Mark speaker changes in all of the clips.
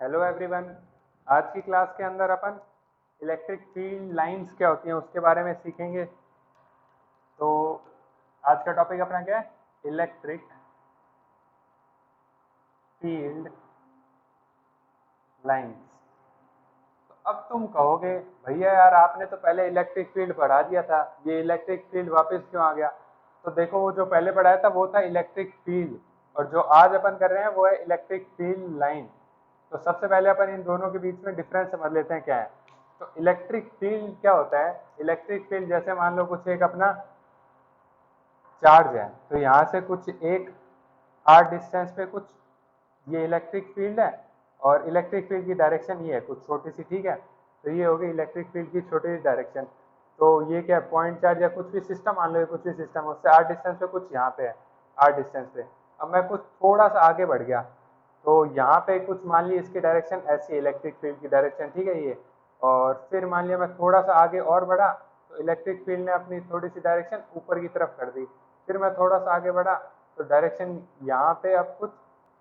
Speaker 1: Hello everyone. आज की class के अंदर अपन इलेक्ट्रिक फील्ड लाइंस क्या होती हैं उसके बारे में सीखेंगे। तो आज का टॉपिक अपना क्या है? Electric field lines. तो अब तुम कहोगे भैया यार आपने तो पहले इलेक्ट्रिक फील्ड पढ़ा दिया था, ये इलेक्ट्रिक फील्ड वापस क्यों आ गया? तो देखो, वो जो पहले पढ़ाया था वो था इलेक्ट्रिक फील्ड, और जो आज अपन कर रहे हैं वो है इलेक्ट्रिक फील्ड लाइन। तो सबसे पहले अपन इन दोनों के बीच में डिफरेंस समझ लेते हैं क्या है। तो इलेक्ट्रिक फील्ड क्या होता है? इलेक्ट्रिक फील्ड जैसे मान लो कुछ एक अपना चार्ज है, तो यहाँ से कुछ एक आर डिस्टेंस पे कुछ ये इलेक्ट्रिक फील्ड है, और इलेक्ट्रिक फील्ड की डायरेक्शन ये है कुछ छोटी सी, ठीक है। तो ये होगी इलेक्ट्रिक फील्ड की छोटी सी डायरेक्शन। तो ये क्या है, पॉइंट चार्ज या कुछ भी सिस्टम मान लो, ये कुछ भी सिस्टम उससे आर डिस्टेंस पे कुछ यहाँ पे है, आर डिस्टेंस पे। अब मैं कुछ थोड़ा सा आगे बढ़ गया, तो यहाँ पे कुछ मान ली इसकी डायरेक्शन ऐसी है, इलेक्ट्रिक फील्ड की डायरेक्शन, ठीक है ये। और फिर मान लिया मैं थोड़ा सा आगे और बढ़ा, तो इलेक्ट्रिक फील्ड ने अपनी थोड़ी सी डायरेक्शन ऊपर की तरफ कर दी। फिर मैं थोड़ा सा आगे बढ़ा, तो डायरेक्शन यहाँ पे अब कुछ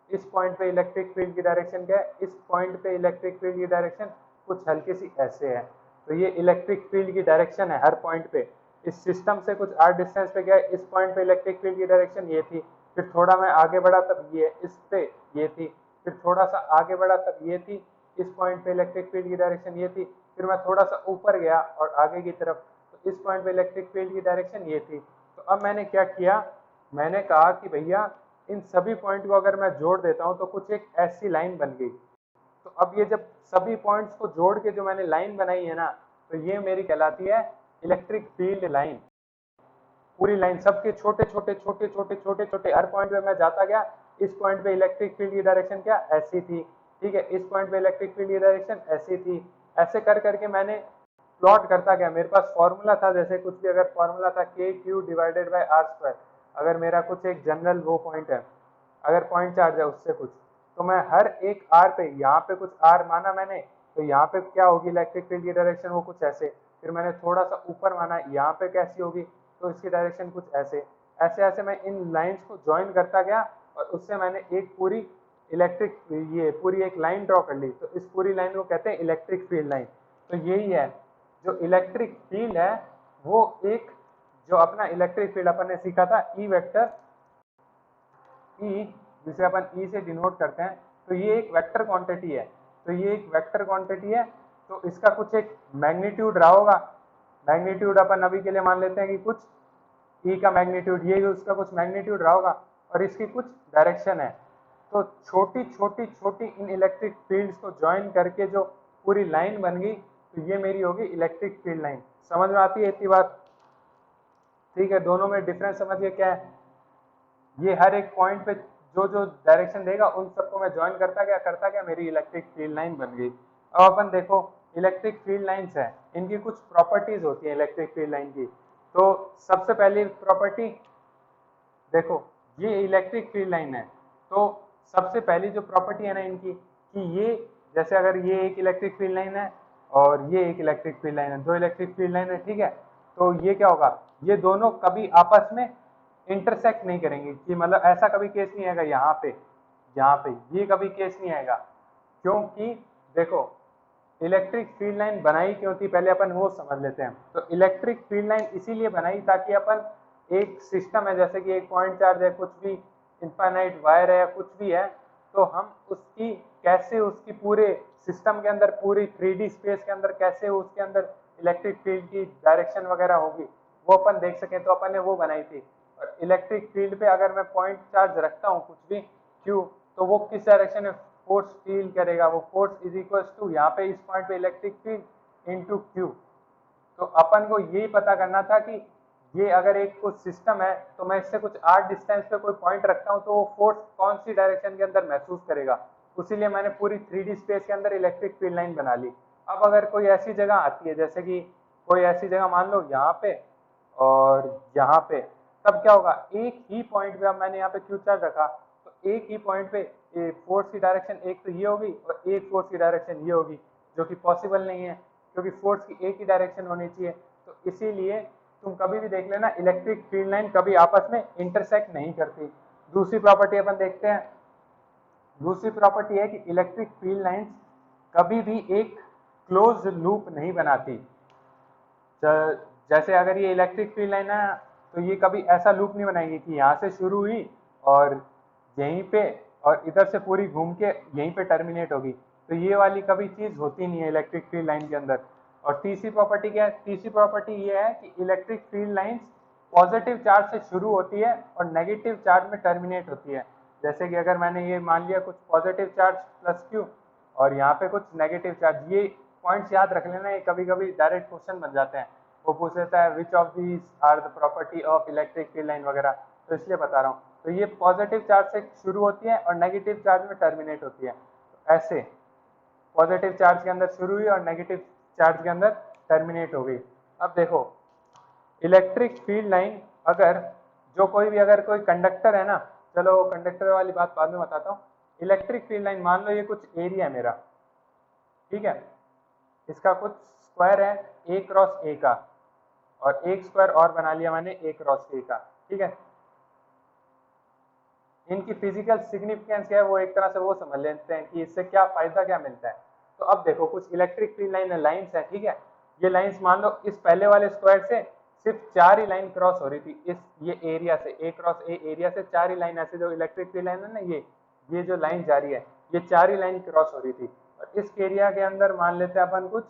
Speaker 1: इस पॉइंट पे इलेक्ट्रिक फील्ड की डायरेक्शन क्या है, इस पॉइंट पे इलेक्ट्रिक फील्ड की डायरेक्शन कुछ हल्की सी ऐसे है। तो ये इलेक्ट्रिक फील्ड की डायरेक्शन है हर पॉइंट पे। इस सिस्टम से कुछ आर डिस्टेंस पे क्या है, इस पॉइंट पे इलेक्ट्रिक फील्ड की डायरेक्शन ये थी। फिर थोड़ा मैं आगे बढ़ा तब ये इस पे ये थी। फिर थोड़ा सा आगे बढ़ा तब ये थी, इस पॉइंट पे इलेक्ट्रिक फील्ड की डायरेक्शन ये थी। फिर मैं थोड़ा सा ऊपर गया और आगे की तरफ, तो इस पॉइंट पे इलेक्ट्रिक फील्ड की डायरेक्शन ये थी। तो अब मैंने क्या किया, मैंने कहा कि भैया इन सभी पॉइंट को अगर मैं जोड़ देता हूं तो कुछ एक ऐसी लाइन बन गई। तो अब ये जब सभी पॉइंट्स को जोड़ के जो मैंने लाइन बनाई है ना, तो ये मेरी कहलाती है इलेक्ट्रिक फील्ड लाइन। पूरी लाइन सबके छोटे छोटे छोटे छोटे छोटे छोटे हर पॉइंट पे मैं जाता गया। इस पॉइंट पे इलेक्ट्रिक फील्ड की डायरेक्शन क्या ऐसी थी, ठीक है। इस पॉइंट पे इलेक्ट्रिक फील्ड की डायरेक्शन ऐसी थी। ऐसे कर करके मैंने प्लॉट करता गया। मेरे पास फॉर्मूला था, जैसे कुछ भी अगर फॉर्मूला था K Q divided by R square. अगर मेरा कुछ एक जनरल वो पॉइंट है, अगर पॉइंट चार्ज है उससे कुछ, तो मैं हर एक आर पे, यहाँ पे कुछ आर माना मैंने, तो यहाँ पे क्या होगी इलेक्ट्रिक फील्ड की डायरेक्शन वो कुछ ऐसे। फिर मैंने थोड़ा सा ऊपर माना, यहाँ पे कैसी होगी, तो इसकी डायरेक्शन कुछ ऐसे। ऐसे ऐसे मैं इन लाइंस को ज्वाइन करता गया, और उससे मैंने एक पूरी इलेक्ट्रिक ये पूरी एक लाइन ड्रॉ कर ली। तो इस पूरी लाइन को कहते हैं इलेक्ट्रिक फील्ड लाइन। तो यही है जो इलेक्ट्रिक फील्ड है, वो एक जो अपना इलेक्ट्रिक फील्ड अपन ने सीखा था ई वेक्टर, ई जिसे अपन ई से डिनोट करते हैं, तो ये एक वेक्टर क्वांटिटी है। तो ये एक वेक्टर क्वांटिटी है, तो इसका कुछ एक मैग्नीट्यूड रहा होगा। मैग्नीट्यूड अपन अभी के लिए मान लेते हैं कि कुछ ई का मैग्नीट्यूड, ये उसका कुछ मैग्नीट्यूड रहा होगा, और इसकी कुछ डायरेक्शन है। तो छोटी छोटी छोटी इन इलेक्ट्रिक फील्ड्स को ज्वाइन करके जो पूरी लाइन बन गई, तो ये मेरी होगी इलेक्ट्रिक फील्ड लाइन। समझ में आती है इतनी बात? ठीक है, दोनों में डिफरेंस समझिए क्या है। ये हर एक पॉइंट पे जो जो डायरेक्शन देगा उन सबको मैं ज्वाइन करता गया, मेरी इलेक्ट्रिक फील्ड लाइन बन गई। अब अपन देखो, इलेक्ट्रिक फील्ड लाइंस है, इनकी कुछ प्रॉपर्टीज होती है इलेक्ट्रिक फील्ड लाइन की। तो सबसे पहली प्रॉपर्टी देखो, ये इलेक्ट्रिक फील्ड लाइन है, तो सबसे पहली जो प्रॉपर्टी है ना इनकी, कि ये जैसे अगर ये एक इलेक्ट्रिक फील्ड लाइन है और ये एक इलेक्ट्रिक फील्ड लाइन है, दो इलेक्ट्रिक फील्ड लाइन है, ठीक है। तो ये क्या होगा, ये दोनों कभी आपस में इंटरसेक्ट नहीं करेंगे, कि मतलब ऐसा कभी केस नहीं आएगा यहाँ पे ये कभी केस नहीं आएगा। क्योंकि देखो, इलेक्ट्रिक फील्ड लाइन बनाई क्यों थी, पहले अपन वो समझ लेते हैं। तो इलेक्ट्रिक फील्ड लाइन इसीलिए बनाई ताकि अपन एक सिस्टम है, जैसे कि एक पॉइंट चार्ज है, कुछ भी इनफाइनाइट वायर है या कुछ भी है, तो हम उसकी कैसे उसकी पूरे सिस्टम के अंदर पूरी 3D स्पेस के अंदर कैसे उसके अंदर इलेक्ट्रिक फील्ड की डायरेक्शन वगैरह होगी वो अपन देख सकें। तो अपन ने वो बनाई थी। और इलेक्ट्रिक फील्ड पे अगर मैं पॉइंट चार्ज रखता हूँ कुछ भी क्यू, तो वो किस डायरेक्शन में फोर्स फील करेगा, वो फोर्स इज इक्वल टू यहाँ पे इस पॉइंट पे इलेक्ट्रिक फील्ड इनटू क्यू। तो अपन को यही पता करना था कि ये अगर एक कुछ सिस्टम है, तो मैं इससे कुछ आर डिस्टेंस पे कोई पॉइंट रखता हूँ, तो वो फोर्स कौन सी डायरेक्शन के अंदर महसूस करेगा। उसीलिए मैंने पूरी 3D स्पेस के अंदर इलेक्ट्रिक फील्ड लाइन बना ली। अब अगर कोई ऐसी जगह आती है, जैसे कि कोई ऐसी जगह मान लो यहाँ पे और यहाँ पे, तब क्या होगा, एक ही पॉइंट पे, अब मैंने यहाँ पे क्यू चार्ज रखा, तो एक ही पॉइंट पे फोर्स की डायरेक्शन एक तो ये होगी और एक फोर्स की डायरेक्शन ये होगी, जो कि पॉसिबल नहीं है, क्योंकि फोर्स की एक ही डायरेक्शन होनी चाहिए। तो इसीलिए तुम कभी भी देख लेना, इलेक्ट्रिक फील्ड लाइन कभी आपस में इंटरसेक्ट नहीं करती। दूसरी प्रॉपर्टी अपन देखते हैं, दूसरी प्रॉपर्टी है कि इलेक्ट्रिक फील्ड लाइंस कभी भी एक क्लोज लूप नहीं बनाती। जैसे अगर ये इलेक्ट्रिक फील्ड लाइन है तो ये कभी ऐसा लूप नहीं बनाएंगे कि यहाँ से शुरू हुई और यहीं पे और इधर से पूरी घूम के यहीं पे टर्मिनेट होगी। तो ये वाली कभी चीज होती नहीं है इलेक्ट्रिक फील्ड लाइन के अंदर। और तीसरी प्रॉपर्टी क्या है? तीसरी प्रॉपर्टी ये है कि electric field lines positive charge से शुरू होती है और नेगेटिव चार्ज में टर्मिनेट होती है। जैसे कि अगर मैंने ये मान लिया कुछ पॉजिटिव चार्ज प्लस क्यू और यहाँ पे कुछ नेगेटिव चार्ज, ये पॉइंट्स याद रख लेना, ये कभी कभी डायरेक्ट क्वेश्चन बन जाते हैं। वो पूछ लेता है which of these are the property of electric field line वगैरह, तो इसलिए बता रहा हूँ। तो ये पॉजिटिव चार्ज से शुरू होती है और नेगेटिव चार्ज में टर्मिनेट होती है। तो ऐसे पॉजिटिव चार्ज के अंदर शुरू हुई और नेगेटिव चार्ज के अंदर टर्मिनेट हो गई। अब देखो इलेक्ट्रिक फील्ड लाइन, अगर जो कोई भी अगर कोई कंडक्टर है ना, चलो कंडक्टर वाली बात बाद में बताता हूँ। इलेक्ट्रिक फील्ड लाइन मान लो ये कुछ एरिया है मेरा, ठीक है, इसका कुछ स्क्वायर है ए क्रॉस ए का, और एक स्क्वायर और बना लिया मैंने ए क्रॉस ए का, ठीक है। इनकी फिजिकल सिग्निफिकेंस क्या है वो एक तरह से वो समझ लेते हैं कि इससे क्या फायदा क्या मिलता है। तो अब देखो कुछ इलेक्ट्रिक फील्ड लाइन लाइंस है, ठीक है। ये लाइंस मान लो इस पहले वाले स्क्वायर से सिर्फ 4 ही लाइन क्रॉस हो रही थी, इस ये एरिया से ए क्रॉस ए एरिया से 4 ही लाइन, ऐसे जो इलेक्ट्रिक फील्ड लाइन है ना, ये जो लाइन जा रही है ये 4 ही लाइन क्रॉस हो रही थी। और इस एरिया के अंदर मान लेते हैं अपन कुछ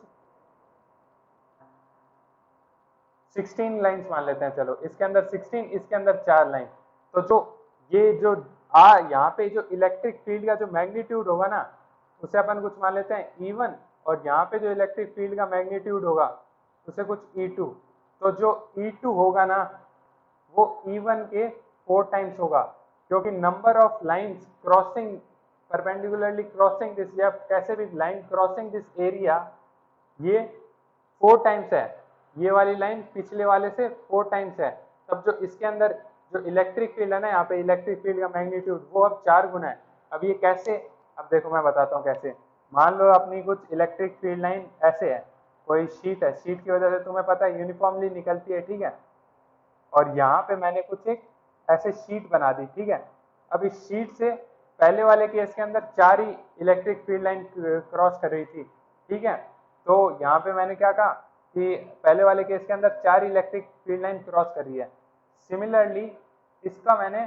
Speaker 1: 16 लाइंस मान लेते हैं, चलो इसके अंदर 16, इसके अंदर 4 लाइन। तो जो ये जो यहाँ पे जो इलेक्ट्रिक फील्ड का जो मैग्नीट्यूड होगा ना, उसे अपन कुछ मान लेते हैं E1, और यहाँ पे जो इलेक्ट्रिक फील्ड का मैग्नीट्यूड होगा उसे कुछ E2। तो जो E2 होगा ना वो E1 के 4 टाइम्स होगा, क्योंकि number of lines crossing perpendicularly crossing this, या कैसे भी लाइन क्रॉसिंग दिस एरिया, ये 4 टाइम्स है। ये वाली लाइन पिछले वाले से 4 टाइम्स है। तब जो इसके अंदर जो इलेक्ट्रिक फील्ड है ना, यहाँ पे इलेक्ट्रिक फील्ड का मैग्नीट्यूड वो अब 4 गुना है। अब ये कैसे, अब देखो मैं बताता हूँ कैसे। मान लो अपनी कुछ इलेक्ट्रिक फील्ड लाइन ऐसे है, कोई शीट है, शीट की वजह से तुम्हें पता है यूनिफॉर्मली निकलती है, ठीक है। और यहाँ पे मैंने कुछ एक ऐसे शीट बना दी, ठीक है। अब इस शीट से पहले वाले केस के अंदर 4 ही इलेक्ट्रिक फील्ड लाइन क्रॉस कर रही थी, ठीक है। तो यहाँ पे मैंने क्या कहा कि पहले वाले केस के अंदर 4 इलेक्ट्रिक फील्ड लाइन क्रॉस कर रही है। सिमिलरली इसका मैंने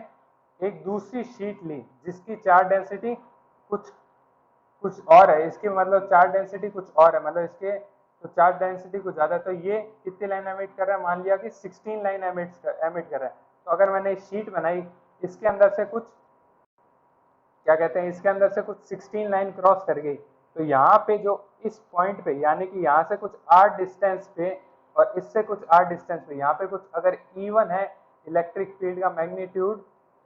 Speaker 1: एक दूसरी शीट ली जिसकी चार्ज डेंसिटी कुछ कुछ और है, इसकी मतलब चार्ज डेंसिटी कुछ और है, मतलब इसके तो चार्ज डेंसिटी कुछ ज्यादा। तो ये कितनी लाइन एमिट कर रहा है? मान लिया कि 16 लाइन एमिट कर रहा है। तो अगर मैंने शीट बनाई, इसके अंदर से कुछ क्या कहते हैं, इसके अंदर से कुछ 16 लाइन क्रॉस कर गई, तो यहाँ पे जो इस पॉइंट पे, यानी कि यहाँ से कुछ r डिस्टेंस पे और इससे कुछ r डिस्टेंस पे, यहाँ पे कुछ अगर E1 है इलेक्ट्रिक फील्ड का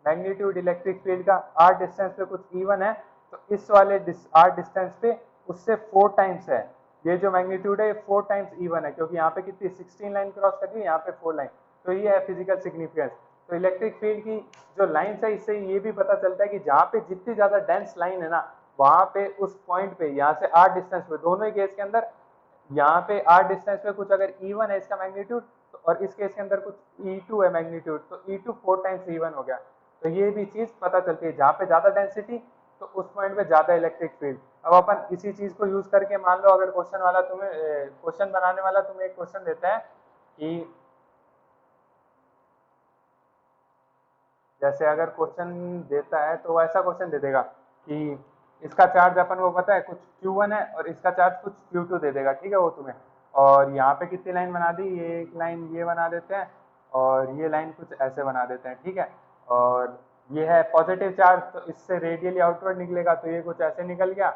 Speaker 1: मैग्नीट्यूड इलेक्ट्रिक फील्ड का r डिस्टेंस पे कुछ E1 है, तो इस वाले r डिस्टेंस पे उससे 4 टाइम्स है। ये जो मैग्नीट्यूड है ये 4 टाइम्स E1 है, क्योंकि यहाँ पे कितनी 16 लाइन क्रॉस कर दी, यहाँ पे 4 लाइन। तो ये है फिजिकल सिग्निफिकेंस। तो इलेक्ट्रिक फील्ड की जो लाइंस है, इससे ये भी पता चलता है कि जहाँ पे जितनी ज्यादा डेंस लाइन है ना, वहां पे उस पॉइंट पे यहाँ से r डिस्टेंस पे, दोनों ही केस के अंदर यहाँ पे r डिस्टेंस पे कुछ अगर E1 है इसका मैग्नीट्यूड, और इस केस के अंदर कुछ E2 है मैग्नीट्यूड, तो E2 4 टाइम्स E1 हो गया। तो ये भी चीज पता चलती है, जहाँ पे ज्यादा डेंसिटी तो उस पॉइंट पे ज्यादा इलेक्ट्रिक फील्ड। अब अपन इसी चीज को यूज करके मान लो अगर क्वेश्चन बनाने वाला तुम्हें एक क्वेश्चन देता है कि जैसे अगर क्वेश्चन देता है तो ऐसा क्वेश्चन दे देगा कि इसका चार्ज अपन को पता है कुछ Q1 है और इसका चार्ज कुछ Q2 दे देगा, ठीक है वो तुम्हें। और यहाँ पे कितनी लाइन बना दी, ये एक लाइन ये बना देते हैं और ये लाइन कुछ ऐसे बना देते हैं, ठीक है। और ये है पॉजिटिव चार्ज, तो इससे रेडियली आउटवर्ड निकलेगा, तो ये कुछ ऐसे निकल गया,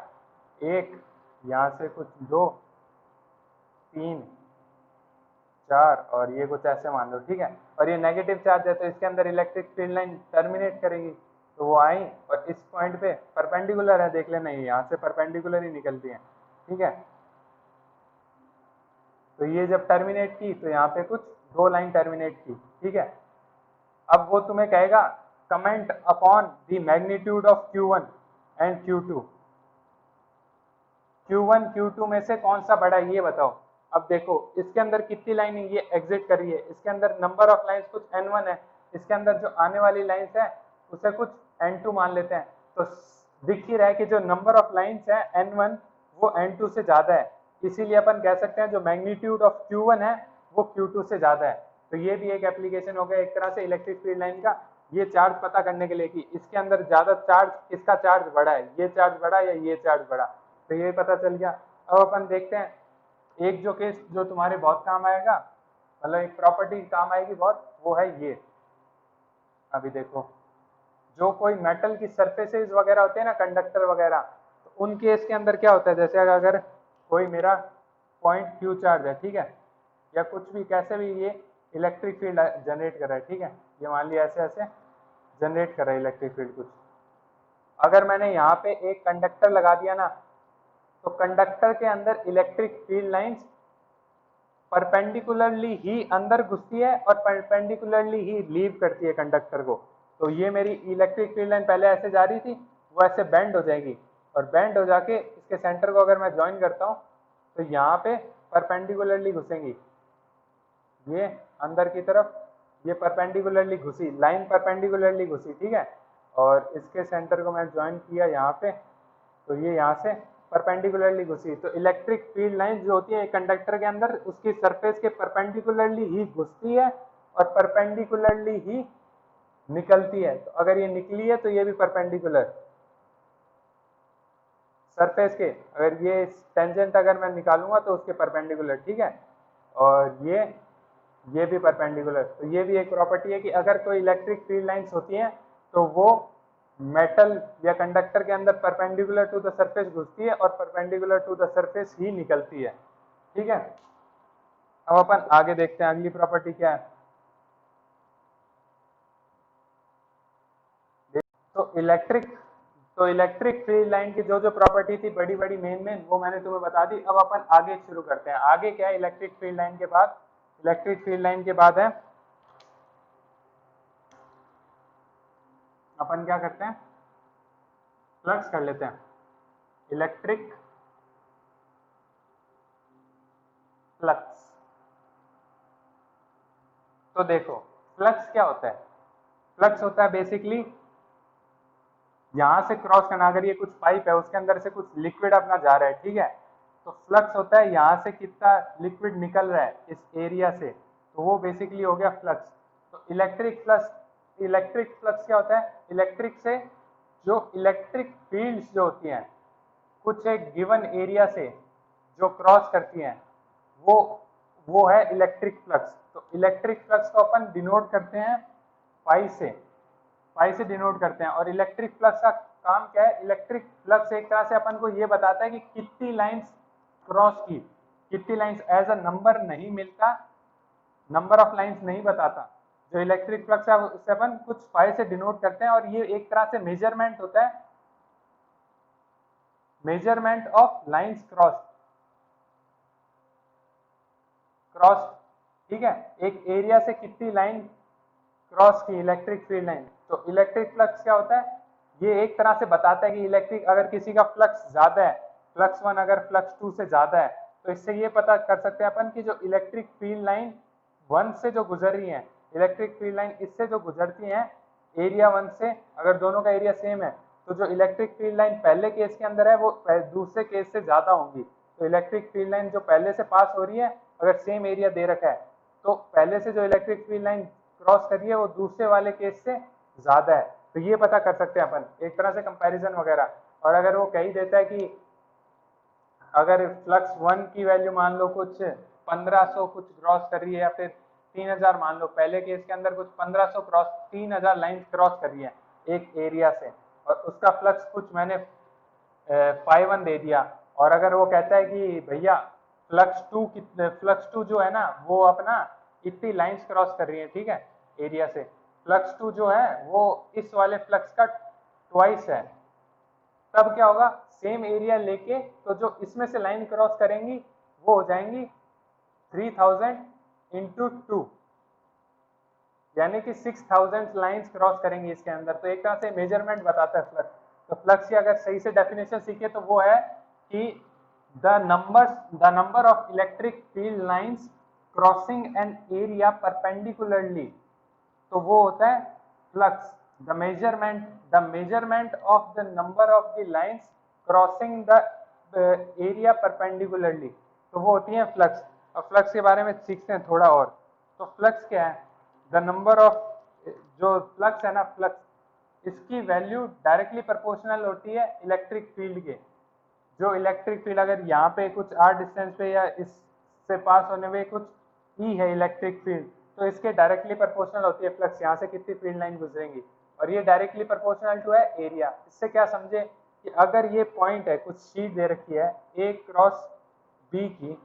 Speaker 1: एक यहाँ से कुछ 2 3 4 और ये कुछ ऐसे मान लो, ठीक है। और ये नेगेटिव चार्ज है तो इसके अंदर इलेक्ट्रिक फील्ड लाइन टर्मिनेट करेगी, तो वो आई और इस पॉइंट पे परपेंडिकुलर है, देख लेना ये यहाँ से परपेंडिकुलर ही निकलती है, ठीक है। तो ये जब टर्मिनेट की तो यहाँ पे कुछ 2 लाइन टर्मिनेट की, ठीक है। अब वो तुम्हें कहेगा comment upon the magnitude of Q1 and Q2, Q1 Q2 में से कौन सा बड़ा है ये बताओ। अब देखो इसके अंदर कितनी लाइन ये एग्जिट कर रही है, इसके अंदर नंबर ऑफ लाइंस कुछ N1 है, इसके अंदर जो आने वाली लाइंस है उसे कुछ N2 मान लेते हैं। तो दिख ही रहा है कि जो नंबर ऑफ लाइंस है N1 वो N2 से ज्यादा है, इसीलिए अपन कह सकते हैं जो मैग्नीट्यूड ऑफ Q1 है वो Q2 से ज्यादा है। तो ये भी एक एप्लीकेशन हो गया एक तरह से इलेक्ट्रिक फील्ड लाइन का, ये चार्ज पता करने के लिए कि इसके अंदर ज्यादा चार्ज, किसका चार्ज बड़ा है, ये चार्ज बड़ा या ये चार्ज बड़ा, तो ये पता चल गया। अब अपन देखते हैं एक जो केस जो तुम्हारे बहुत काम आएगा, मतलब एक प्रॉपर्टी काम आएगी बहुत, वो है ये। अभी देखो जो कोई मेटल की सरफेसेस वगैरह होते हैं ना, कंडक्टर वगैरह, तो उन केस के अंदर क्या होता है, जैसे अगर कोई मेरा पॉइंट क्यू चार्ज है, ठीक है, या कुछ भी कैसे भी ये इलेक्ट्रिक फील्ड जनरेट कर रहा है, ठीक है, ये मान लिया ऐसे ऐसे जनरेट कर रहा है इलेक्ट्रिक फील्ड कुछ। अगर मैंने यहाँ पे एक कंडक्टर लगा दिया ना, तो कंडक्टर के अंदर इलेक्ट्रिक फील्ड लाइंस परपेंडिकुलरली ही अंदर घुसती है और परपेंडिकुलरली ही लीव करती है कंडक्टर को। तो ये मेरी इलेक्ट्रिक फील्ड लाइन पहले ऐसे जा रही थी, वो ऐसे बेंड हो जाएगी, और बेंड हो जाके इसके सेंटर को अगर मैं ज्वाइन करता हूँ तो यहाँ पे परपेंडिकुलरली घुसेंगी, ये अंदर की तरफ, ये परपेंडिकुलरली घुसी, लाइन परपेंडिकुलरली घुसी, ठीक है, और इसके सेंटर को मैं ज्वाइन किया यहाँ पे, तो ये यहाँ से परपेंडिकुलरली घुसी। तो इलेक्ट्रिक फील्ड लाइन जो होती है एक कंडक्टर के अंदर उसकी सरफेस के परपेंडिकुलरली ही घुसती है और परपेंडिकुलरली ही निकलती है। तो अगर ये निकली है तो ये भी परपेंडिकुलर सरफेस के, अगर ये टेंजेंट अगर मैं निकालूंगा तो उसके परपेंडिकुलर, ठीक है, और ये भी परपेंडिकुलर। तो ये भी एक प्रॉपर्टी है कि अगर कोई इलेक्ट्रिक फील्ड लाइंस होती हैं तो वो मेटल या कंडक्टर के अंदर परपेंडिकुलर टू द सरफेस घुसती है और परपेंडिकुलर टू द सरफेस ही निकलती है, ठीक है। अब अपन आगे देखते हैं अगली प्रॉपर्टी क्या है। तो इलेक्ट्रिक फील्ड लाइन की जो जो प्रॉपर्टी थी बड़ी बड़ी मेन वो मैंने तुम्हें बता दी। अब अपन आगे शुरू करते हैं। आगे क्या है इलेक्ट्रिक फील्ड लाइन के बाद, इलेक्ट्रिक फील्ड लाइन के बाद है, अपन क्या करते हैं, फ्लक्स कर लेते हैं, इलेक्ट्रिक फ्लक्स। तो देखो फ्लक्स क्या होता है, फ्लक्स होता है बेसिकली यहां से क्रॉस करना, अगर ये कुछ पाइप है उसके अंदर से कुछ लिक्विड अपना जा रहा है, ठीक है, तो फ्लक्स होता है यहाँ से कितना लिक्विड निकल रहा है इस एरिया से, तो वो बेसिकली हो गया फ्लक्स। तो इलेक्ट्रिक फ्लक्स क्या होता है, इलेक्ट्रिक से जो इलेक्ट्रिक फील्ड्स जो होती हैं कुछ एक गिवन एरिया से जो क्रॉस करती हैं वो है इलेक्ट्रिक फ्लक्स। तो इलेक्ट्रिक फ्लक्स को अपन डिनोट करते हैं पाई से, पाई से डिनोट करते हैं। और इलेक्ट्रिक फ्लक्स का काम क्या है, इलेक्ट्रिक फ्लक्स एक तरह से अपन को ये बताता है कि कितनी लाइंस क्रॉस की, कितनी लाइंस, एज अ नंबर नहीं मिलता, नंबर ऑफ लाइंस नहीं बताता। जो इलेक्ट्रिक फ्लक्स है उससे अपन कुछ फाई से डिनोट करते हैं, और ये एक तरह से मेजरमेंट होता है, मेजरमेंट ऑफ लाइंस क्रॉस, ठीक है, एक एरिया से कितनी लाइन क्रॉस की इलेक्ट्रिक फील्ड लाइन। तो इलेक्ट्रिक फ्लक्स क्या होता है, ये एक तरह से बताता है कि इलेक्ट्रिक अगर किसी का फ्लक्स ज्यादा है, फ्लक्स 1 अगर फ्लक्स 2 से ज्यादा है, तो इससे ये पता कर सकते हैं अपन कि जो इलेक्ट्रिक फील्ड लाइन 1 से जो गुजर रही है, इलेक्ट्रिक फील्ड लाइन इससे जो गुजरती है एरिया 1 से, अगर दोनों का एरिया सेम है तो जो इलेक्ट्रिक फील्ड लाइन पहले केस के अंदर है वो दूसरे केस से ज्यादा होंगी। तो इलेक्ट्रिक फील्ड लाइन जो पहले से पास हो रही है, अगर सेम एरिया दे रखा है, तो पहले से जो इलेक्ट्रिक फील्ड लाइन क्रॉस कर रही है वो दूसरे वाले केस से ज्यादा है। तो ये पता कर सकते हैं अपन एक तरह से कंपैरिजन वगैरह। और अगर वो कही देता है कि अगर फ्लक्स 1 की वैल्यू मान लो कुछ 1500 कुछ क्रॉस कर रही है, या फिर 3000 मान लो, पहले केस के अंदर कुछ 1500 क्रॉस 3000 लाइन क्रॉस कर रही है एक एरिया से, और उसका फ्लक्स कुछ मैंने 5 दे दिया, और अगर वो कहता है कि भैया फ्लक्स 2 जो है ना वो अपना इतनी लाइंस क्रॉस कर रही है, ठीक है, एरिया से, फ्लक्स 2 जो है वो इस वाले फ्लक्स का ट्वाइस है, तब क्या होगा, सेम एरिया लेके तो जो इसमें से लाइन क्रॉस करेंगी वो हो जाएंगी 3000 इंटू 2, यानी कि 6000 लाइंस क्रॉस करेंगी इसके अंदर। तो एक तरह से मेजरमेंट बताता है फ्लक्स। तो फ्लक्स की अगर सही से डेफिनेशन सीखे तो वो है कि the number of electric field lines crossing an area perpendicularly, तो वो होता है flux. the measurement of the number of the lines crossing the area perpendicularly, तो वो होती है फ्लक्स। अब फ्लक्स के बारे में सीखते हैं थोड़ा और। तो फ्लक्स क्या है? द नंबर ऑफ, जो फ्लक्स है ना, फ्लक्स, इसकी वैल्यू डायरेक्टली प्रोपोर्शनल होती है इलेक्ट्रिक फील्ड के। जो इलेक्ट्रिक फील्ड अगर यहाँ पे कुछ आर डिस्टेंस पे या इससे पास होने में कुछ ई है इलेक्ट्रिक फील्ड, तो इसके डायरेक्टली प्रोपोर्शनल होती है फ्लक्स, यहाँ से कितनी फील्ड लाइन गुजरेंगी, और ये डायरेक्टली प्रोपोर्शनल टू है एरिया। इससे क्या समझे कि अगर ये पॉइंट है, कुछ शीट दे रखी है ए क्रॉस बी की,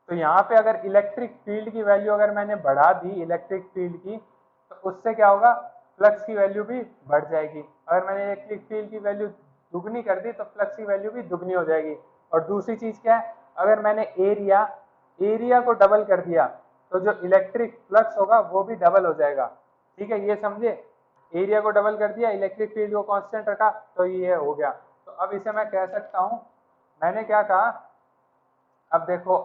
Speaker 1: तो यहाँ पे अगर इलेक्ट्रिक फील्ड की वैल्यू अगर मैंने बढ़ा दी इलेक्ट्रिक फील्ड की, तो उससे क्या होगा, फ्लक्स की वैल्यू भी बढ़ जाएगी। अगर मैंने इलेक्ट्रिक फील्ड की वैल्यू दुगनी कर दी तो फ्लक्स की वैल्यू भी दुगनी हो जाएगी। और दूसरी चीज क्या है, अगर मैंने एरिया को डबल कर दिया तो जो इलेक्ट्रिक फ्लक्स होगा वो भी डबल हो जाएगा। ठीक है, ये समझे, एरिया को डबल कर दिया, इलेक्ट्रिक फील्ड को कांस्टेंट रखा, तो ये हो गया। तो अब इसे मैं कह सकता हूं, मैंने क्या कहा, अब देखो,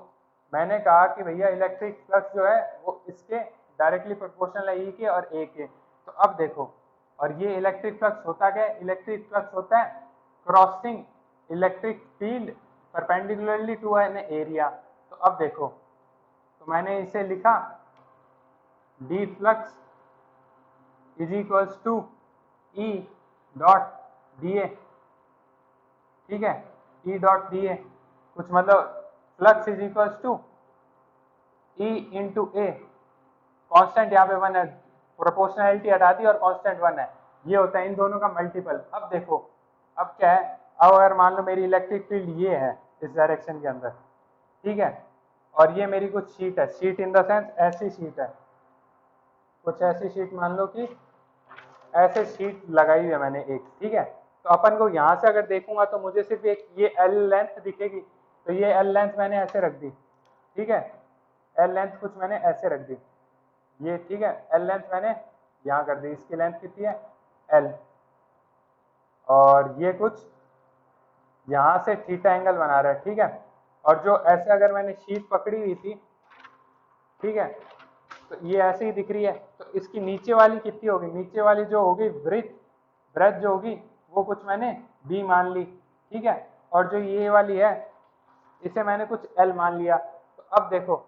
Speaker 1: मैंने कहा कि भैया इलेक्ट्रिक फ्लक्स जो है वो इसके डायरेक्टली प्रोपोर्शनल है ई के और ए के। तो अब देखो, और ये इलेक्ट्रिक फ्लक्स होता क्या है, इलेक्ट्रिक फ्लक्स होता है crossing electric field perpendicularly to an area. तो अब देखो, तो मैंने इसे लिखा D flux is equals to E dot D A. ठीक है, ई डॉट डी ए कुछ मतलब flux is equals to E into A, constant यहाँ पे 1 है, प्रोपोर्शनैलिटी हटा दी और कॉन्स्टेंट 1 है, ये होता है इन दोनों का मल्टीपल। अब देखो, अब क्या है, अब अगर मान लो मेरी इलेक्ट्रिक फील्ड ये है इस डायरेक्शन के अंदर, ठीक है, और ये मेरी कुछ शीट है, शीट इन द सेंस ऐसी शीट है, कुछ ऐसी शीट मान लो कि ऐसे शीट लगाई हुई है मैंने एक, ठीक है। तो अपन को यहाँ से अगर देखूंगा तो मुझे सिर्फ एक ये एल लेंथ दिखेगी, तो ये एल लेंथ मैंने ऐसे रख दी, ठीक है, एल लेंथ कुछ मैंने ऐसे रख दी, ये ठीक है, एल लेंथ मैंने यहाँ कर दी, इसकी लेंथ कितनी है एल, और ये कुछ यहाँ से थीटा एंगल बना रहा है, ठीक है। और जो ऐसे अगर मैंने शीट पकड़ी हुई थी, ठीक है, तो ये ऐसे ही दिख रही है, तो इसकी नीचे वाली कितनी होगी, नीचे वाली जो होगी ब्रेथ जो होगी वो कुछ मैंने बी मान ली, ठीक है, और जो ये वाली है इसे मैंने कुछ एल मान लिया। तो अब देखो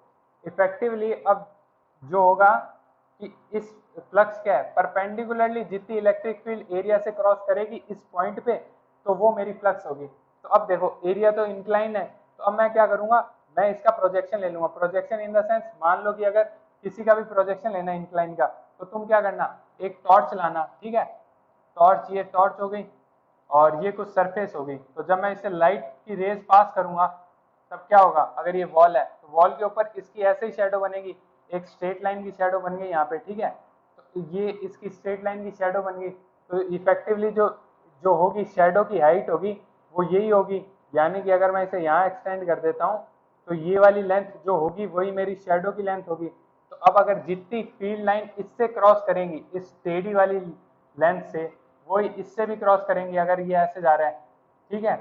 Speaker 1: इफेक्टिवली अब जो होगा कि इस फ्लक्स क्या है, परपेंडिकुलरली जितनी इलेक्ट्रिक फील्ड एरिया से क्रॉस करेगी इस पॉइंट पे, तो वो मेरी फ्लक्स होगी। तो अब देखो एरिया तो इंक्लाइन है, तो अब मैं क्या करूंगा, मैं इसका प्रोजेक्शन ले लूंगा, प्रोजेक्शन इन द सेंस, मान लो कि अगर किसी का भी प्रोजेक्शन लेना है इंक्लाइन का, तो तुम क्या करना, एक टॉर्च लाना, ठीक है, टॉर्च, ये टॉर्च हो गई और ये कुछ सरफेस हो गई। तो जब मैं इसे लाइट की रेज पास करूंगा तब क्या होगा, अगर ये वॉल है तो वॉल के ऊपर इसकी ऐसे ही शेडो बनेगी, एक स्ट्रेट लाइन की शेडो बन गई यहाँ पे, ठीक है, तो ये इसकी स्ट्रेट लाइन की शेडो बन गई। तो इफेक्टिवली जो जो होगी शेडो की हाइट होगी वो यही होगी, यानी कि अगर मैं इसे यहाँ एक्सटेंड कर देता हूँ तो ये वाली लेंथ जो होगी वही मेरी शेडो की लेंथ होगी। तो अब अगर जितनी फील्ड लाइन इससे क्रॉस करेंगी, इस टेढ़ी वाली लेंथ से, वही इससे भी क्रॉस करेंगी अगर ये ऐसे जा रहा है, ठीक है।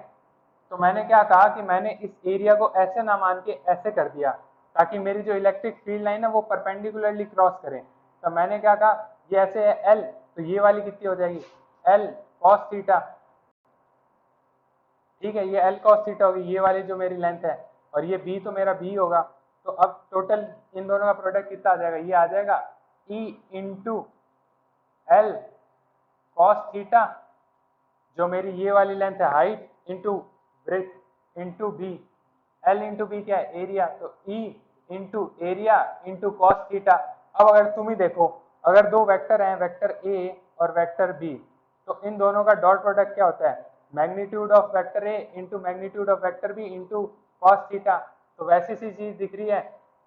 Speaker 1: तो मैंने क्या कहा कि मैंने इस एरिया को ऐसे ना मान के ऐसे कर दिया ताकि मेरी जो इलेक्ट्रिक फील्ड लाइन है वो परपेंडिकुलरली क्रॉस करे। तो मैंने क्या कहा, ये ऐसे है एल, तो ये वाली कितनी हो जाएगी, एल कॉस थीटा, ठीक है, ये एल कॉस थीटा होगी ये वाली जो मेरी लेंथ है, और ये बी तो मेरा बी होगा। तो अब टोटल इन दोनों का प्रोडक्ट कितना आ जाएगा, ये आ जाएगा E into L cos theta, जो मेरी ये वाली लेंथ है height, into breadth into B, L into B क्या है एरिया, तो E into area into cos theta. अब अगर तुम ही देखो, अगर दो वेक्टर हैं, वेक्टर ए और वेक्टर बी, तो इन दोनों का डॉट प्रोडक्ट क्या होता है, magnitude of vector A into magnitude of vector B into cos theta. तो वैसी सी चीज दिख रही है,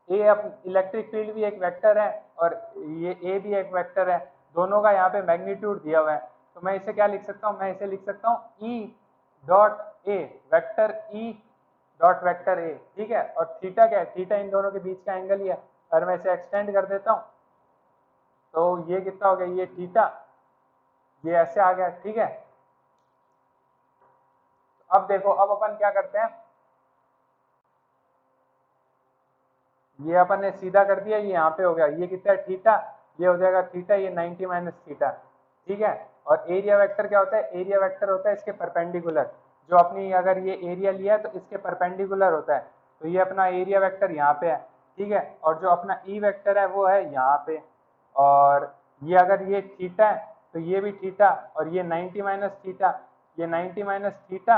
Speaker 1: ए अब इलेक्ट्रिक फील्ड भी एक वेक्टर है और ये ए भी एक वेक्टर है, दोनों का यहाँ पे मैग्नीट्यूड दिया हुआ है। तो मैं इसे क्या लिख सकता हूँ, मैं इसे लिख सकता हूँ ई dot A vector E dot vector A, ठीक है। और थीटा क्या है, थीटा इन दोनों के बीच का एंगल ही है, और मैं इसे एक्सटेंड कर देता हूँ तो ये कितना हो गया, ये थीटा, ये ऐसे आ गया, ठीक है। अब देखो, अब अपन क्या करते हैं, ये अपन ने सीधा कर दिया, ये यहाँ पे हो गया, ये कितना है थीटा, ये हो जाएगा थीटा, ये 90 माइनस थीटा, ठीक है। और एरिया वेक्टर क्या होता है, एरिया वेक्टर होता है इसके परपेंडिकुलर, जो अपनी अगर ये एरिया लिया है तो इसके परपेंडिकुलर होता है, तो ये अपना एरिया वेक्टर यहाँ पे है, ठीक है। और जो अपना ई वेक्टर है वो है यहाँ पे, और ये अगर ये थीटा है तो ये भी थीटा, और ये 90 माइनस थीटा, ये 90 माइनस थीटा,